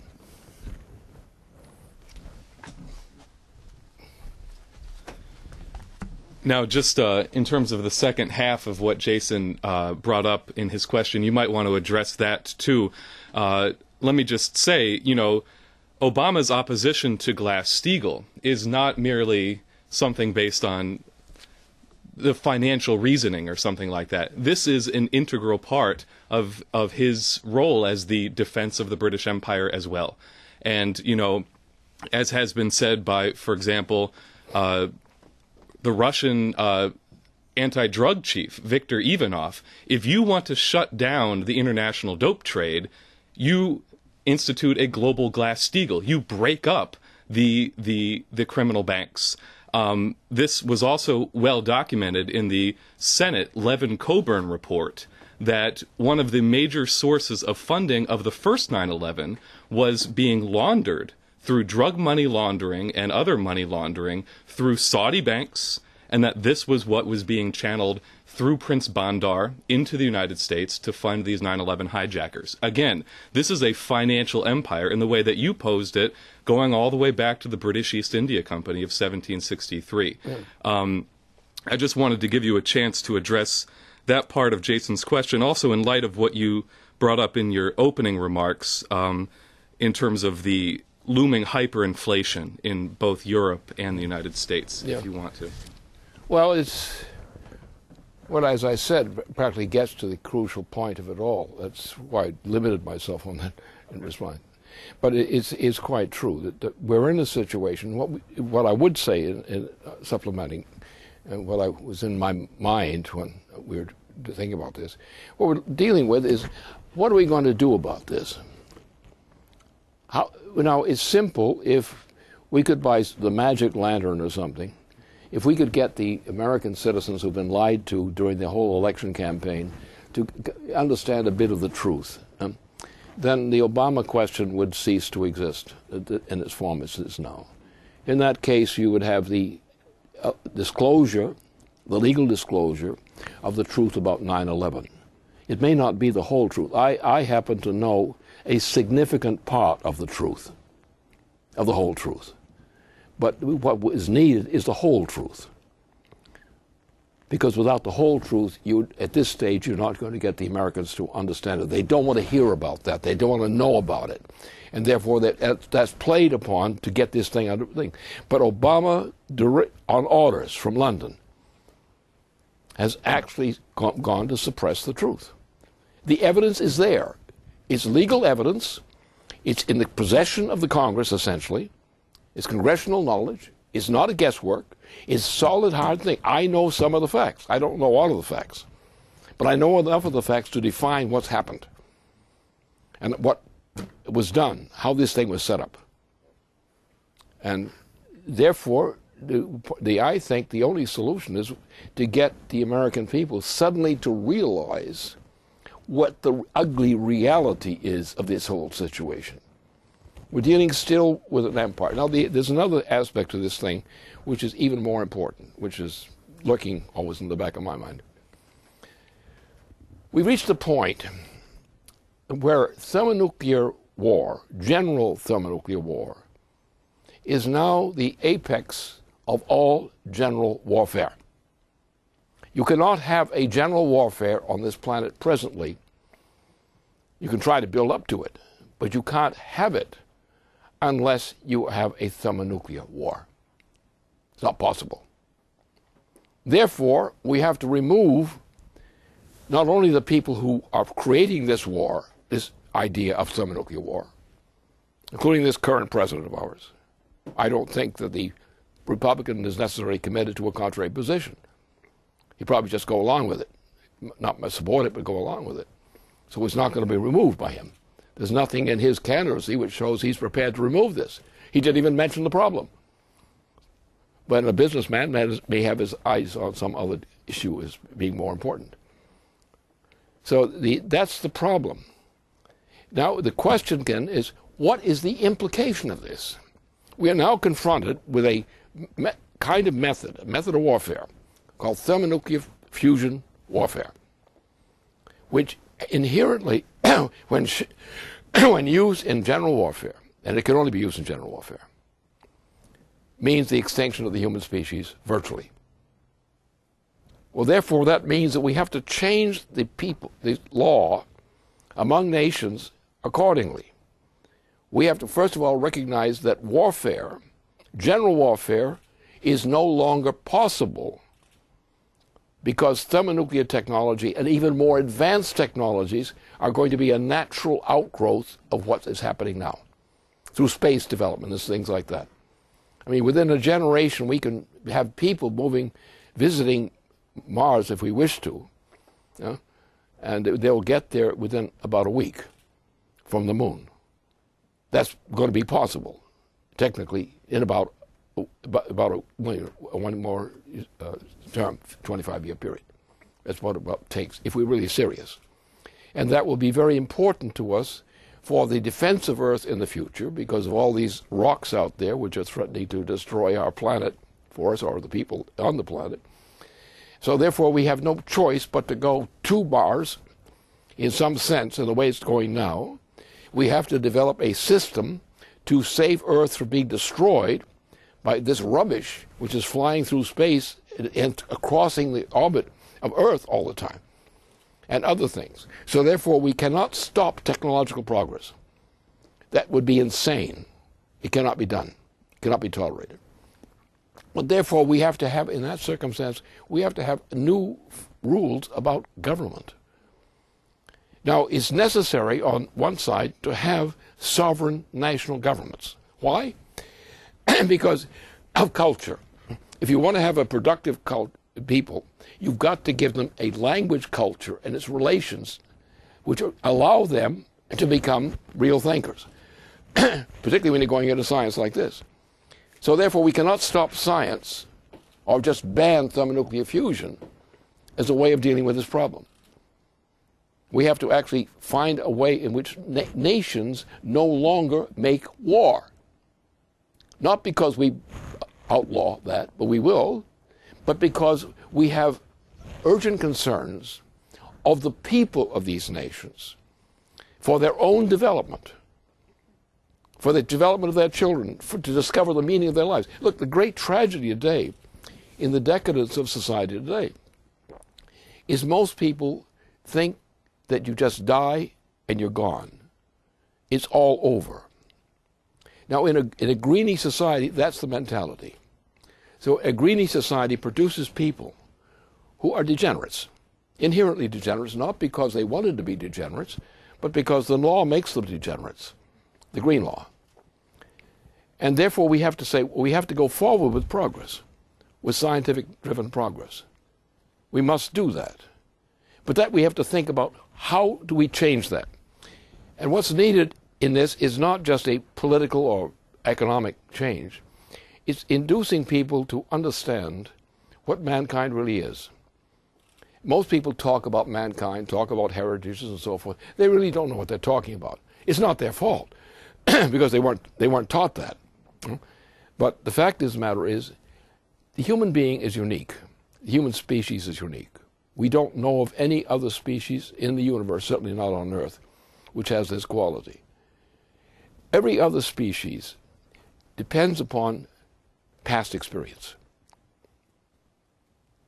S1: Now, just in terms of the second half of what Jason brought up in his question, you might want to address that too. Let me just say, Obama's opposition to Glass-Steagall is not merely something based on the financial reasoning or something like that. This is an integral part of his role as the defense of the British Empire as well. And, as has been said by, for example, the Russian anti-drug chief, Viktor Ivanov, if you want to shut down the international dope trade, you institute a global Glass-Steagall. You break up the criminal banks. This was also well documented in the Senate Levin-Coburn report that one of the major sources of funding of the first 9/11 was being laundered through drug money laundering and other money laundering through Saudi banks, and that this was what was being channeled through Prince Bandar into the United States to fund these 9/11 hijackers. Again, this is a financial empire in the way that you posed it, going all the way back to the British East India Company of 1763. I just wanted to give you a chance to address that part of Jason's question, also in light of what you brought up in your opening remarks in terms of the looming hyperinflation in both Europe and the United States, if you want to.
S2: Well, as I said, practically gets to the crucial point of it all. That's why I limited myself on that in response. But it's quite true that we're in a situation. What I would say in supplementing, and what I was in my mind when we were thinking about this, what we're dealing with is, what are we going to do about this? Now, it's simple if we could buy the magic lantern or something if we could get the American citizens who've been lied to during the whole election campaign to understand a bit of the truth, then the Obama question would cease to exist in its form as it is now. In that case, you would have the disclosure, the legal disclosure of the truth about 9/11. It may not be the whole truth. I happen to know a significant part of the truth, of the whole truth. But what is needed is the whole truth. Because without the whole truth, at this stage, you're not going to get the Americans to understand it. They don't want to hear about that. They don't want to know about it. And therefore, that's played upon to get this thing out of the thing. But Obama, on orders from London, has actually gone to suppress the truth. The evidence is there. It's legal evidence. It's in the possession of the Congress, essentially. It's congressional knowledge. It's not a guesswork. It's solid, hard thing. I know some of the facts. I don't know all of the facts. But I know enough of the facts to define what's happened and what was done, how this thing was set up. And therefore, I think the only solution is to get the American people suddenly to realize what the ugly reality is of this whole situation. We're dealing still with an empire. Now, there's another aspect to this thing which is even more important, which is lurking always in the back of my mind. We've reached a point where thermonuclear war, general thermonuclear war, is now the apex of all general warfare. You cannot have a general warfare on this planet presently. You can try to build up to it, but you can't have it unless you have a thermonuclear war. It's not possible. Therefore, we have to remove not only the people who are creating this war, this idea of thermonuclear war, including this current president of ours. I don't think that the Republican is necessarily committed to a contrary position. He'd probably just go along with it. Not support it, but go along with it. So it's not going to be removed by him. There's nothing in his candidacy which shows he's prepared to remove this. He didn't even mention the problem. But a businessman may have his eyes on some other issue as being more important. So that's the problem. Now the question again is, what is the implication of this? We are now confronted with a kind of method, a method of warfare, called thermonuclear fusion warfare, which inherently, when used in general warfare, and it can only be used in general warfare, means the extinction of the human species virtually. Well, therefore, that means that we have to change the law among nations accordingly. We have to, first of all, recognize that warfare, general warfare, is no longer possible because thermonuclear technology and even more advanced technologies are going to be a natural outgrowth of what is happening now through space development and things like that. I mean, within a generation, we can have people visiting Mars if we wish to, and they'll get there within about a week from the moon. That's going to be possible, technically, in about one more term, 25-year period. That's what it takes, if we're really serious. And that will be very important to us for the defense of Earth in the future, because of all these rocks out there which are threatening to destroy our planet for us, or the people on the planet. So therefore we have no choice but to go to Mars, in some sense, in the way it's going now. We have to develop a system to save Earth from being destroyed by this rubbish which is flying through space and crossing the orbit of Earth all the time, and other things. So therefore we cannot stop technological progress. That would be insane. It cannot be done. It cannot be tolerated. But therefore we have to have, in that circumstance, we have to have new rules about government. Now, it's necessary on one side to have sovereign national governments. Why? Because of culture. If you want to have a productive people, you've got to give them a language culture and its relations which allow them to become real thinkers, particularly when you're going into science like this. So therefore, we cannot stop science or just ban thermonuclear fusion as a way of dealing with this problem. We have to actually find a way in which nations no longer make war. Not because we outlaw that, but we will, but because we have urgent concerns of the people of these nations for their own development, for the development of their children, to discover the meaning of their lives. Look, the great tragedy today, in the decadence of society today, is most people think that you just die and you're gone. It's all over. Now, in a greeny society, that's the mentality. So a greeny society produces people who are degenerates, inherently degenerates, not because they wanted to be degenerates, but because the law makes them degenerates, the green law. And therefore we have to say, we have to go forward with progress, with scientific-driven progress. We must do that. But that we have to think about, how do we change that? And what's needed in this is not just a political or economic change. It's inducing people to understand what mankind really is. Most people talk about mankind, talk about heritages and so forth. They really don't know what they're talking about. It's not their fault, because they weren't taught that. But the fact of the matter is, the human being is unique. The human species is unique. We don't know of any other species in the universe, certainly not on Earth, which has this quality. Every other species depends upon past experience.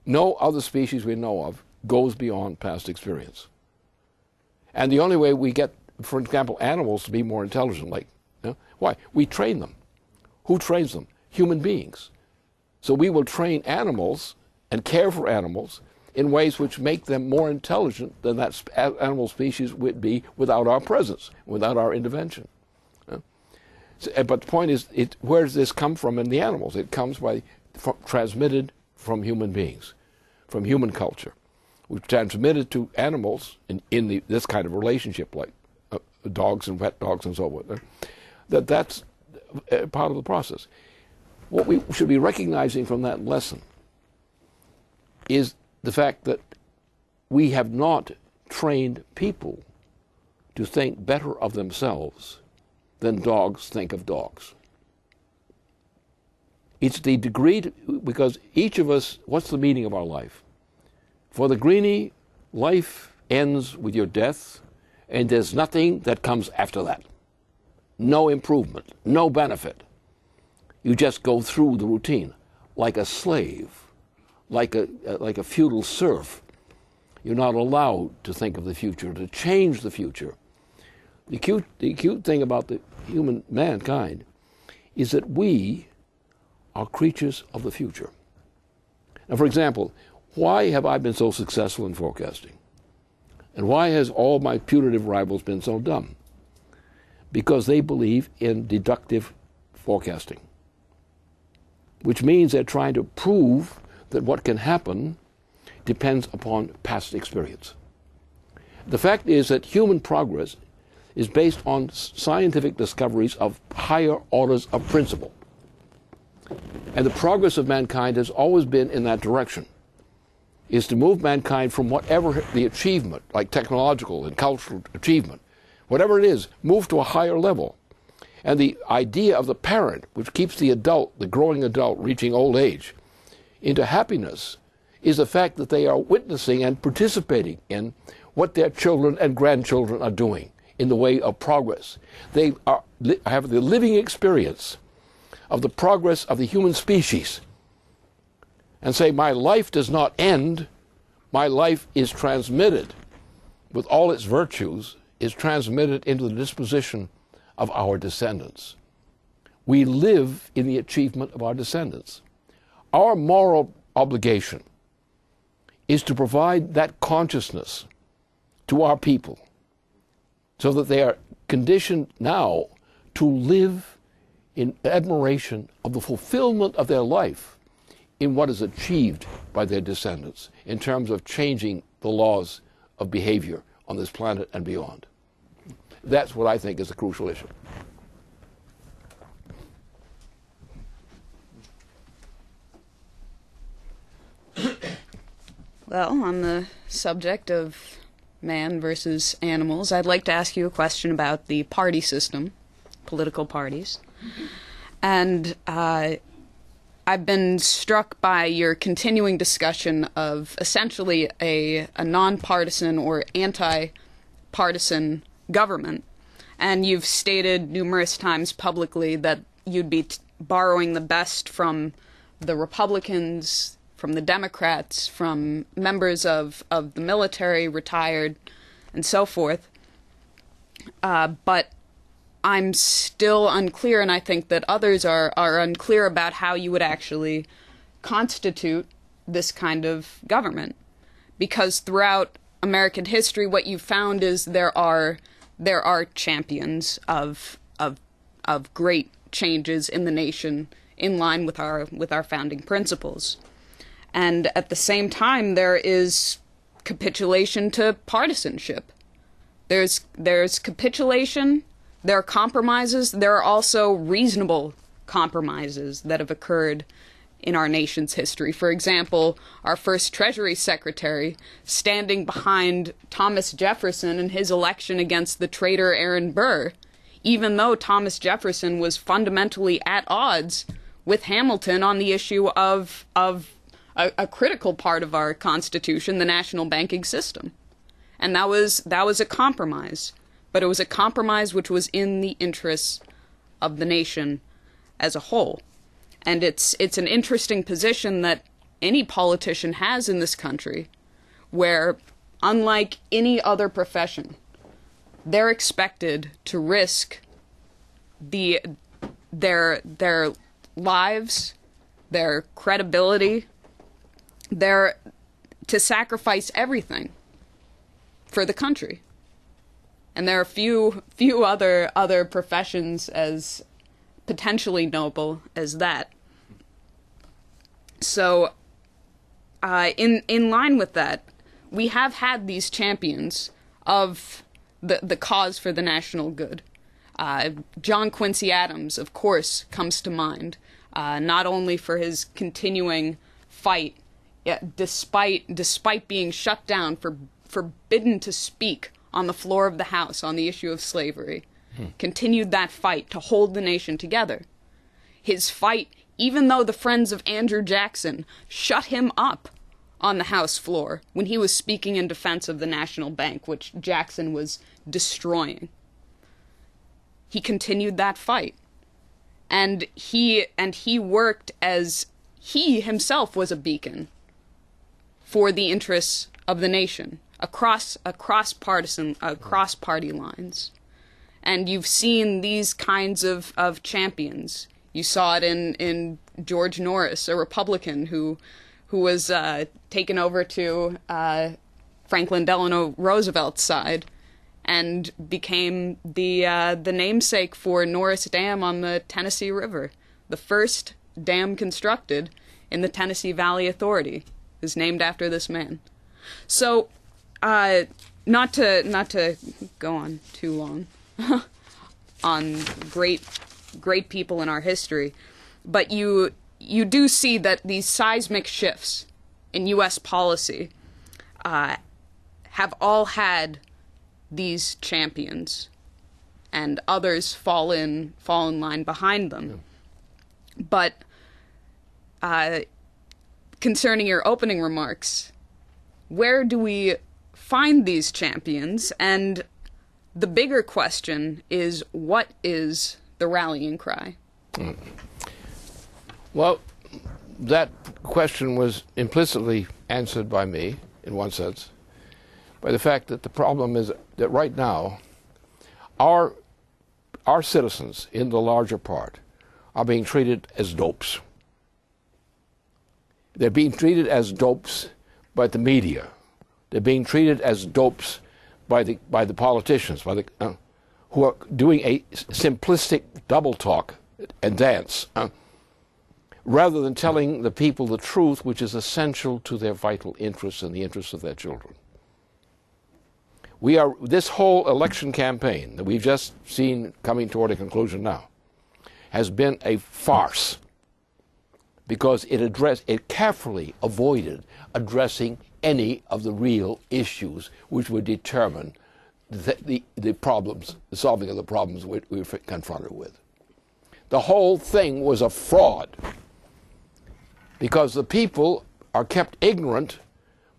S2: No other species we know of goes beyond past experience. And the only way we get, for example, animals to be more intelligent, why? We train them. Who trains them? Human beings. So we will train animals and care for animals in ways which make them more intelligent than that animal species would be without our presence, without our intervention. But the point is, where does this come from in the animals? It comes transmitted from human beings, from human culture. We've transmitted to animals in this kind of relationship, like dogs and pet dogs and so forth. That's part of the process. What we should be recognizing from that lesson is the fact that we have not trained people to think better of themselves than dogs think of dogs. It's the degree, because each of us, what's the meaning of our life? For the greenie, life ends with your death, and there's nothing that comes after that. No improvement, no benefit. You just go through the routine, like a slave, like a feudal serf. You're not allowed to think of the future, to change the future. The cute thing about the human mankind is that we are creatures of the future. Now, for example, why have I been so successful in forecasting? And why has all my putative rivals been so dumb? Because they believe in deductive forecasting, which means they're trying to prove that what can happen depends upon past experience. The fact is that human progress is based on scientific discoveries of higher orders of principle. And the progress of mankind has always been in that direction, is to move mankind from whatever the achievement, like technological and cultural achievement, whatever it is, move to a higher level. And the idea of the parent, which keeps the adult, the growing adult, reaching old age, into happiness, is the fact that they are witnessing and participating in what their children and grandchildren are doing in the way of progress. They have the living experience of the progress of the human species, and say, my life does not end, my life is transmitted with all its virtues, is transmitted into the disposition of our descendants. We live in the achievement of our descendants. Our moral obligation is to provide that consciousness to our people so that they are conditioned now to live in admiration of the fulfillment of their life in what is achieved by their descendants in terms of changing the laws of behavior on this planet and beyond. That's what I think is a crucial issue.
S3: Well, on the subject of man versus animals, I'd like to ask you a question about the party system, political parties. And I've been struck by your continuing discussion of essentially a nonpartisan or anti-partisan government. And you've stated numerous times publicly that you'd be borrowing the best from the Republicans, from the Democrats, from members of the military, retired, and so forth. But I'm still unclear, and I think that others are unclear about how you would actually constitute this kind of government. Because throughout American history, what you've found is there are champions of great changes in the nation in line with our founding principles. And at the same time, there is capitulation to partisanship. There's capitulation, there are compromises, there are also reasonable compromises that have occurred in our nation's history. For example, our first Treasury Secretary standing behind Thomas Jefferson in his election against the traitor Aaron Burr, even though Thomas Jefferson was fundamentally at odds with Hamilton on the issue of a critical part of our Constitution, the national banking system. And that was a compromise. But it was a compromise which was in the interests of the nation as a whole. And it's an interesting position that any politician has in this country, where, unlike any other profession, they're expected to risk their lives, their credibility, to sacrifice everything for the country. And there are few other professions as potentially noble as that. So, in line with that, we have had these champions of the cause for the national good. John Quincy Adams, of course, comes to mind, not only for his continuing fight, despite being shut down, forbidden to speak on the floor of the House on the issue of slavery, continued that fight to hold the nation together. His fight, even though the friends of Andrew Jackson shut him up on the House floor when he was speaking in defense of the National Bank, which Jackson was destroying. He continued that fight. And he worked as he himself was a beacon for the interests of the nation across party lines. And you've seen these kinds of champions. You saw it in George Norris, a Republican who was taken over to Franklin Delano Roosevelt's side and became the namesake for Norris Dam on the Tennessee River. The first dam constructed in the Tennessee Valley Authority is named after this man. So, not to go on too long on great people in our history, but you do see that these seismic shifts in U.S. policy have all had these champions, and others fall in line behind them. Yeah. But concerning your opening remarks, where do we find these champions? And the bigger question is, what is the rallying cry?
S2: Well, that question was implicitly answered by me, in one sense, by the fact that the problem is that right now, our citizens, in the larger part, are being treated as dopes. They're being treated as dopes by the media. They're being treated as dopes by the politicians, who are doing a simplistic double talk and dance, rather than telling the people the truth, which is essential to their vital interests and the interests of their children. This whole election campaign that we've just seen coming toward a conclusion now has been a farce, because it carefully avoided addressing any of the real issues which would determine the problems, the solving of the problems we were confronted with. The whole thing was a fraud because the people are kept ignorant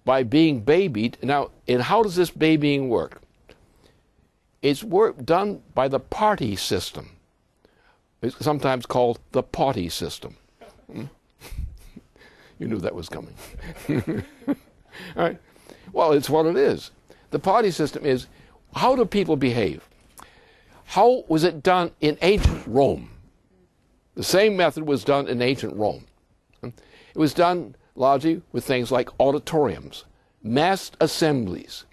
S2: by being babied. Now, and how does this babying work? It's work done by the party system. It's sometimes called the party system. You knew that was coming. All right. Well, it's what it is. The party system is, how do people behave? How was it done in ancient Rome? The same method was done in ancient Rome. It was done largely with things like auditoriums, massed assemblies,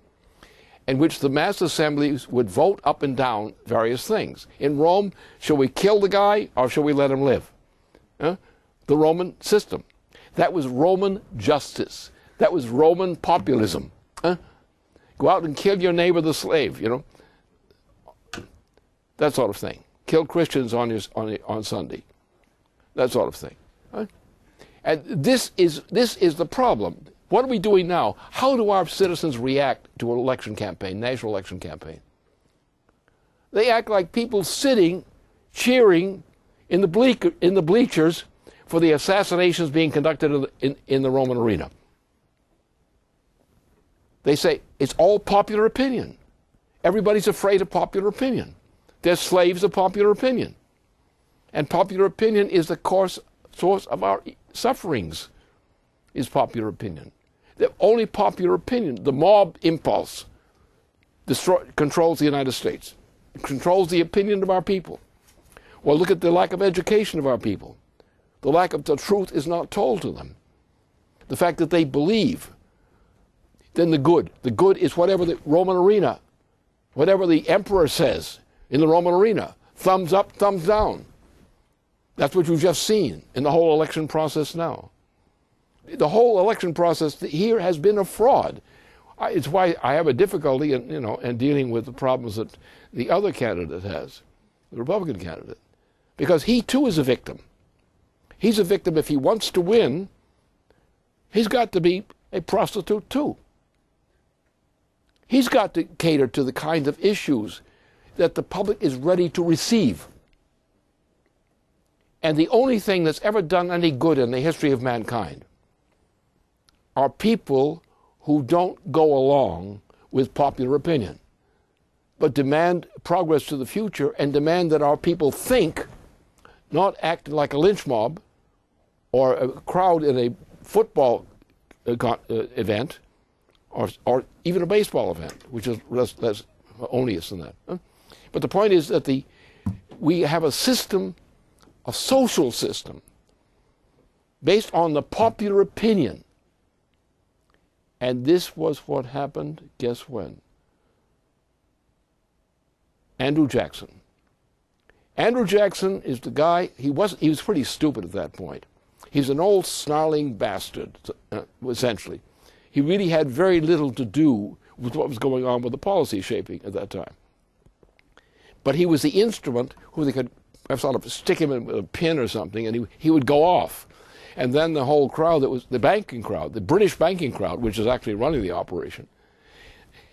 S2: in which the mass assemblies would vote up and down various things. In Rome, shall we kill the guy or shall we let him live? The Roman system. That was Roman justice. That was Roman populism. Go out and kill your neighbor the slave, you know. That sort of thing. Kill Christians on Sunday. That sort of thing. And this is the problem. What are we doing now? How do our citizens react to an election campaign, national election campaign? They act like people sitting, cheering in the bleachers for the assassinations being conducted in the Roman arena. They say it's all popular opinion. Everybody's afraid of popular opinion. They're slaves of popular opinion. And popular opinion is the source of our sufferings, is popular opinion. The only popular opinion, the mob impulse, controls the United States. It controls the opinion of our people. Well, look at the lack of education of our people. The lack of the truth is not told to them. The fact that they believe. Then the good. The good is whatever the Roman arena, whatever the emperor says in the Roman arena. Thumbs up, thumbs down. That's what you've just seen in the whole election process now. The whole election process here has been a fraud. It's why I have a difficulty in dealing with the problems that the other candidate has, the Republican candidate, because he too is a victim. He's a victim if he wants to win. He's got to be a prostitute too. He's got to cater to the kind of issues that the public is ready to receive. And the only thing that's ever done any good in the history of mankind are people who don't go along with popular opinion, but demand progress to the future and demand that our people think, not act like a lynch mob or a crowd in a football event or even a baseball event, which is less onerous than that. But the point is that we have a system, a social system, based on the popular opinion. And this was what happened, guess when? Andrew Jackson. Andrew Jackson is the guy, he was pretty stupid at that point. He's an old snarling bastard, essentially. He really had very little to do with what was going on with the policy shaping at that time. But he was the instrument who they could sort of stick him in with a pin or something, and he would go off. And then the whole crowd, that was the banking crowd, the British banking crowd, which is actually running the operation,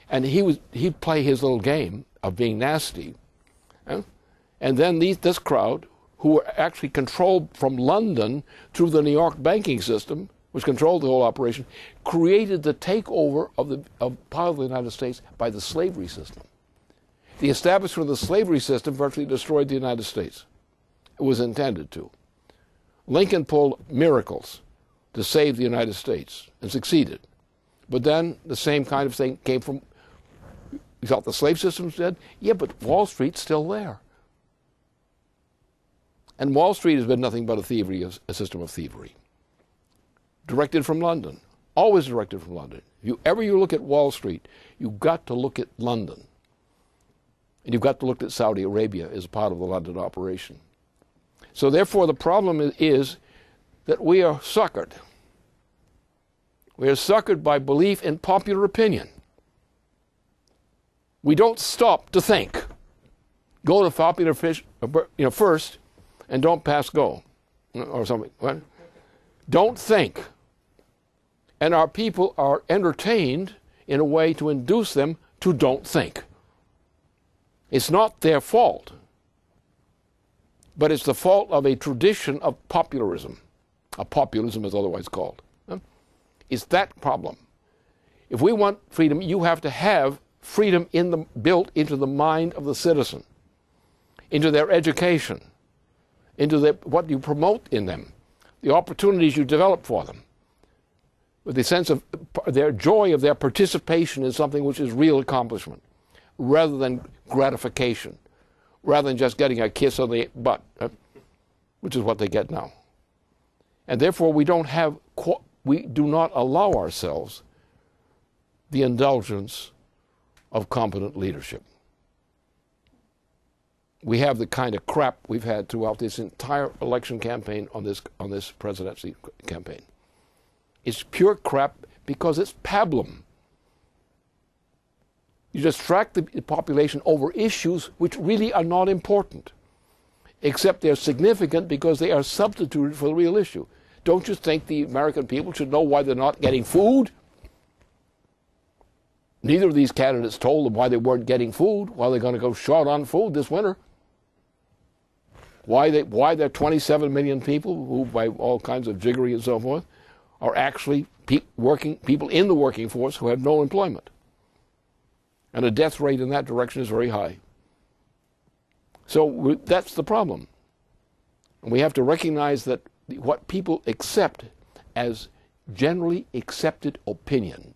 S2: and he'd play his little game of being nasty. And then this crowd, who were actually controlled from London through the New York banking system, which controlled the whole operation, created the takeover of part of the United States by the slavery system. The establishment of the slavery system virtually destroyed the United States. It was intended to. Lincoln pulled miracles to save the United States and succeeded. But then the same kind of thing came from, you thought the slave system's dead? Yeah, but Wall Street's still there. And Wall Street has been nothing but a system of thievery. Directed from London. Always directed from London. If you look at Wall Street, you've got to look at London. And you've got to look at Saudi Arabia as part of the London operation. So therefore the problem is that we are suckered. We are suckered by belief in popular opinion. We don't stop to think. Go to popular first and don't pass go or something. What? Don't think. And our people are entertained in a way to induce them to don't think. It's not their fault, but it's the fault of a tradition of popularism. Populism is otherwise called. It's that problem. If we want freedom, you have to have freedom built into the mind of the citizen, into their education, into what you promote in them, the opportunities you develop for them, with the sense of their joy of their participation in something which is real accomplishment, rather than gratification, rather than just getting a kiss on the butt, which is what they get now. And therefore we do not allow ourselves the indulgence of competent leadership. We have the kind of crap we've had throughout this entire election campaign on this presidency campaign. It's pure crap because it's pablum. You distract the population over issues which really are not important, except they're significant because they are substituted for the real issue. Don't you think the American people should know why they're not getting food? Neither of these candidates told them why they weren't getting food, why they're going to go short on food this winter. Why there are 27 million people who, by all kinds of jiggery and so forth, are actually people in the working force who have no employment. And the death rate in that direction is very high. So that's the problem. And we have to recognize that what people accept as generally accepted opinion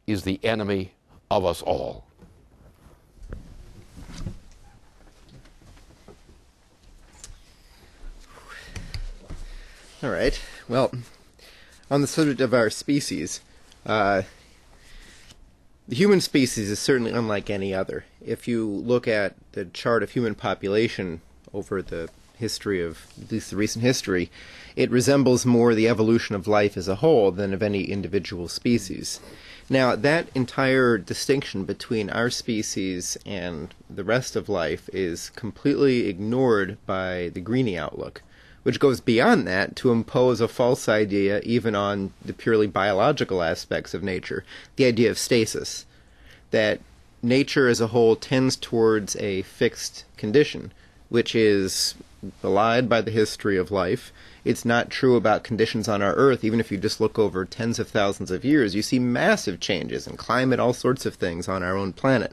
S2: is the enemy of us all.
S4: All right. Well, on the subject of our species, the human species is certainly unlike any other. If you look at the chart of human population over the history of, at least the recent history, it resembles more the evolution of life as a whole than of any individual species. Now, that entire distinction between our species and the rest of life is completely ignored by the Greenie outlook, which goes beyond that to impose a false idea even on the purely biological aspects of nature, the idea of stasis, that nature as a whole tends towards a fixed condition, which is belied by the history of life. It's not true about conditions on our Earth. Even if you just look over tens of thousands of years, you see massive changes in climate, all sorts of things on our own planet.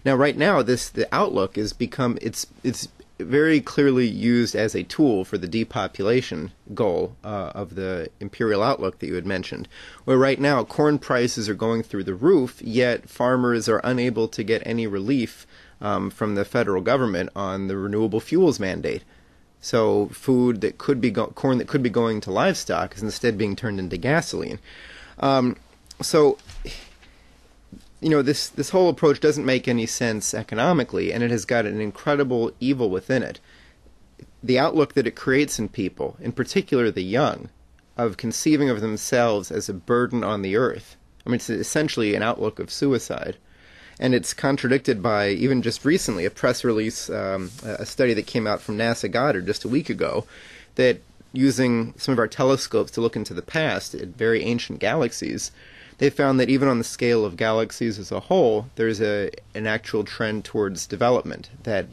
S4: Now, right now, the outlook is it's very clearly used as a tool for the depopulation goal of the imperial outlook that you had mentioned, where right now corn prices are going through the roof, yet farmers are unable to get any relief from the federal government on the renewable fuels mandate. So food that could be corn that could be going to livestock is instead being turned into gasoline. So this whole approach doesn't make any sense economically, and it has got an incredible evil within it. The outlook that it creates in people, in particular the young, of conceiving of themselves as a burden on the earth. I mean, it's essentially an outlook of suicide. And it's contradicted by, even just recently, a press release, a study that came out from NASA Goddard just a week ago, that using some of our telescopes to look into the past at very ancient galaxies, they found that even on the scale of galaxies as a whole, there's an actual trend towards development, that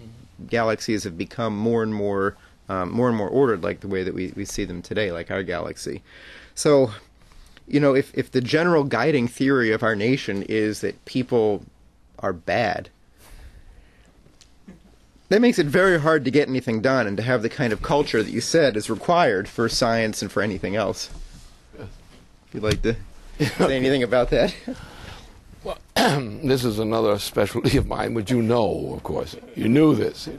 S4: galaxies have become more and more ordered, like the way that we see them today, like our galaxy. So, if the general guiding theory of our nation is that people are bad, that makes it very hard to get anything done and to have the kind of culture that you said is required for science and for anything else. If you'd like to say anything about that.
S2: Well, this is another specialty of mine, which you know, of course. You knew this.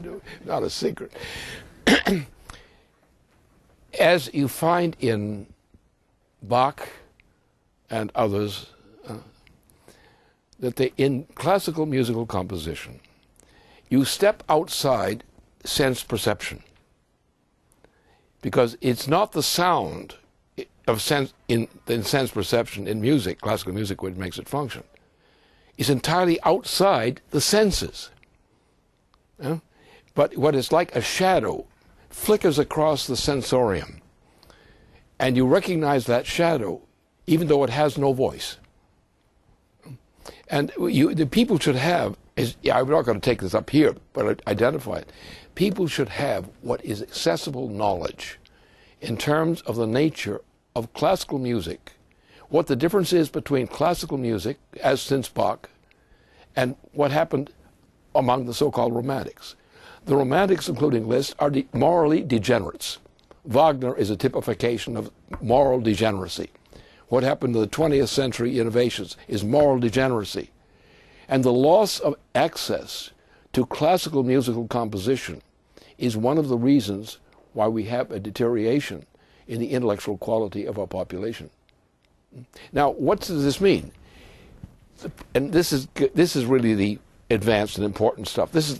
S2: Not a secret. As you find in Bach and others, that in classical musical composition, you step outside sense perception, because it's not the sound of sense in sense perception in music, classical music, which makes it function. It's entirely outside the senses. But what is like a shadow flickers across the sensorium, And you recognize that shadow, even though it has no voice. And the people should have, I'm not going to take this up here, but identify it. People should have what is accessible knowledge in terms of the nature of classical music, what the difference is between classical music, as since Bach, and what happened among the so-called Romantics. The Romantics, including Liszt, are morally degenerates. Wagner is a typification of moral degeneracy. What happened to the 20th century innovations is moral degeneracy. And the loss of access to classical musical composition is one of the reasons why we have a deterioration in the intellectual quality of our population. Now, what does this mean? And this is really the advanced and important stuff. This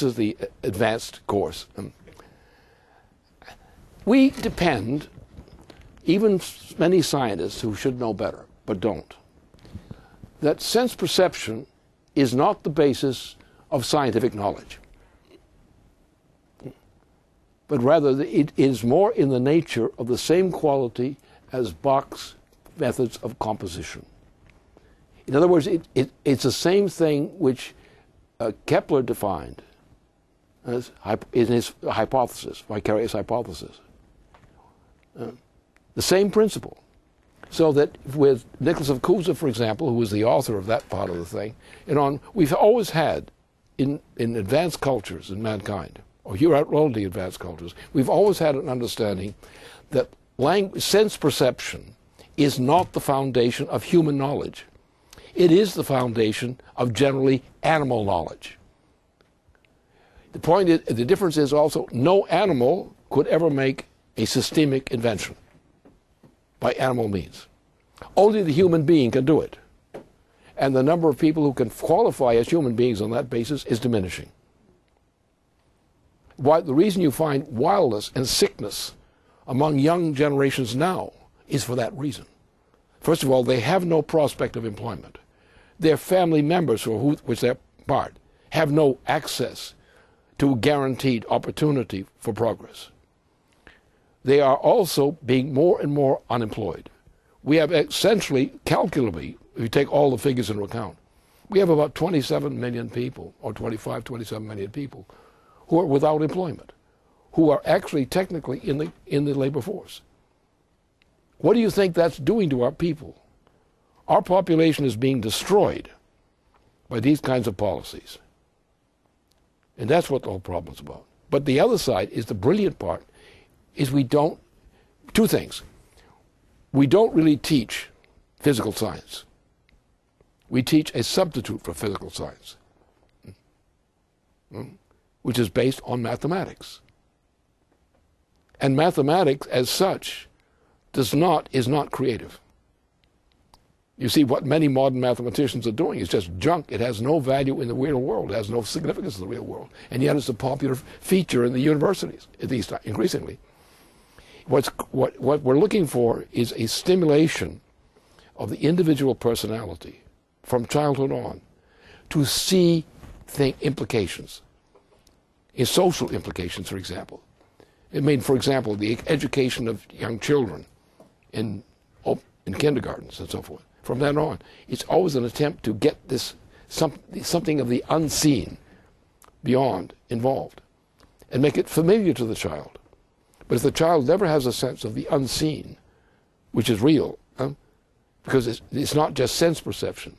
S2: is the advanced course. We depend, even many scientists who should know better but don't, that sense perception is not the basis of scientific knowledge, but rather it is more in the nature of the same quality as Bach's methods of composition. In other words, it's the same thing which Kepler defined as in his hypothesis, vicarious hypothesis. The same principle. So that with Nicholas of Cusa, for example, who was the author of that part of the thing, we've always had in advanced cultures in mankind, or relatively advanced cultures, we've always had an understanding that sense perception is not the foundation of human knowledge. It is the foundation of generally animal knowledge. The difference is also no animal could ever make a systemic invention by animal means. Only the human being can do it. And the number of people who can qualify as human beings on that basis is diminishing. The reason you find wildness and sickness among young generations now is for that reason. First of all, they have no prospect of employment. Their family members, which they're part, have no access to guaranteed opportunity for progress. They are also being more and more unemployed. We have essentially, calculably, if you take all the figures into account, we have about 27 million people, or 27 million people, who are without employment, who are actually technically in the labor force. What do you think that's doing to our people? Our population is being destroyed by these kinds of policies. And that's what the whole problem is about. But the other side is the brilliant part, is two things. We don't really teach physical science. We teach a substitute for physical science, which is based on mathematics. And mathematics as such is not creative. You see, what many modern mathematicians are doing is just junk. It has no value in the real world. It has no significance in the real world. And yet it's a popular feature in the universities, at least increasingly. What we're looking for is a stimulation of the individual personality from childhood on to see implications, in social implications, for example. For example, the education of young children in kindergartens and so forth. From then on, it's always an attempt to get something of the unseen beyond involved and make it familiar to the child. But if the child never has a sense of the unseen, which is real, because it's not just sense perception,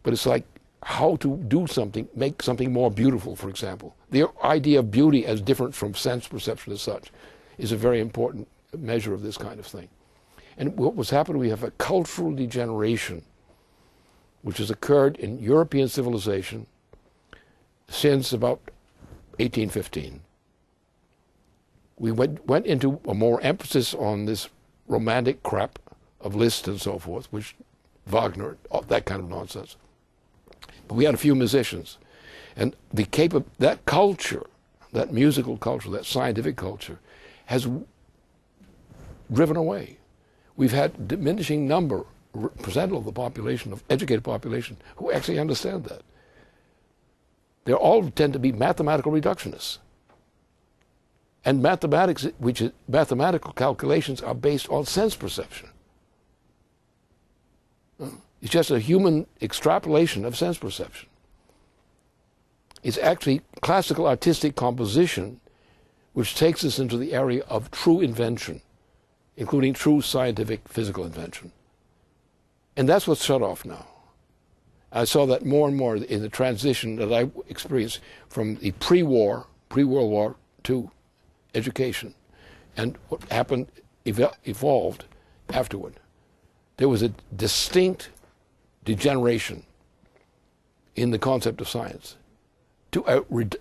S2: but it's like how to do something, make something more beautiful, for example. The idea of beauty as different from sense perception as such is a very important measure of this kind of thing. And what was happening, we have a cultural degeneration which has occurred in European civilization since about 1815. We went into a more emphasis on this romantic crap of Liszt and so forth, which Wagner, that kind of nonsense. But we had a few musicians. And that culture, that musical culture, that scientific culture, has driven away. We've had diminishing percent of the population, of educated population, who actually understand that. They all tend to be mathematical reductionists. And mathematics, which is mathematical calculations, are based on sense perception. It's just a human extrapolation of sense perception. It's actually classical artistic composition which takes us into the area of true invention, including true scientific physical invention. And that's what's shut off now. I saw that more and more in the transition that I experienced from the pre-World War to education, and what happened evolved afterward. There was a distinct degeneration in the concept of science to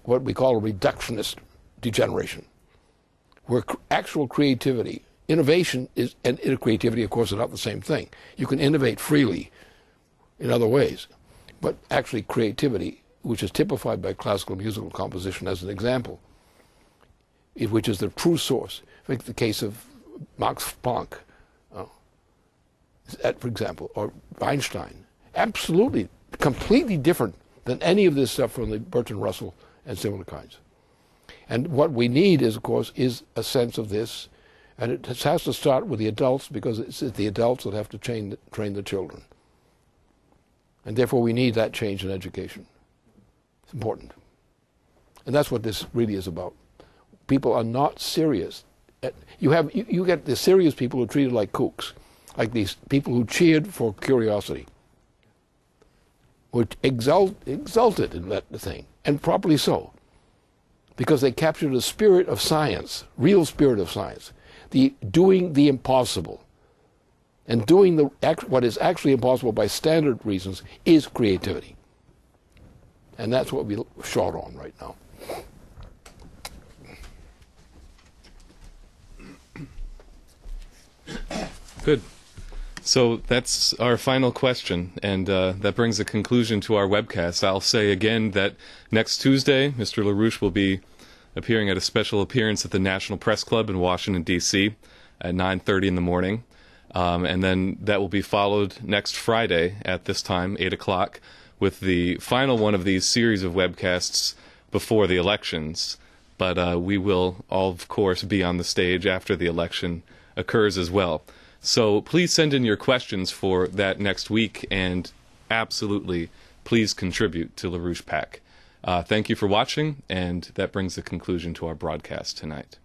S2: what we call a reductionist degeneration, where actual creativity, innovation is, and creativity, of course, are not the same thing. You can innovate freely in other ways, but actually creativity, which is typified by classical musical composition as an example, which is the true source. Think the case of Max Planck, for example, or Einstein. Absolutely, completely different than any of this stuff from the Bertrand Russell and similar kinds. And what we need is, of course, is a sense of this, and it has to start with the adults, because it's the adults that have to train the children. And therefore we need that change in education. It's important. And that's what this really is about. People are not serious. You get the serious people who are treated like kooks, like these people who cheered for curiosity, who exulted in that thing, and properly so, because they captured the spirit of science, real spirit of science, the doing the impossible. And doing what is actually impossible by standard reasons is creativity. And that's what we're short on right now.
S1: Good. So that's our final question, and that brings a conclusion to our webcast. I'll say again that next Tuesday, Mr. LaRouche will be appearing at a special appearance at the National Press Club in Washington, D.C. at 9:30 in the morning. And then that will be followed next Friday at this time, 8 o'clock, with the final one of these series of webcasts before the elections. But we will, all, of course, be on the stage after the election occurs as well. So please send in your questions for that next week, and absolutely please contribute to LaRouche PAC. Thank you for watching, and that brings the conclusion to our broadcast tonight.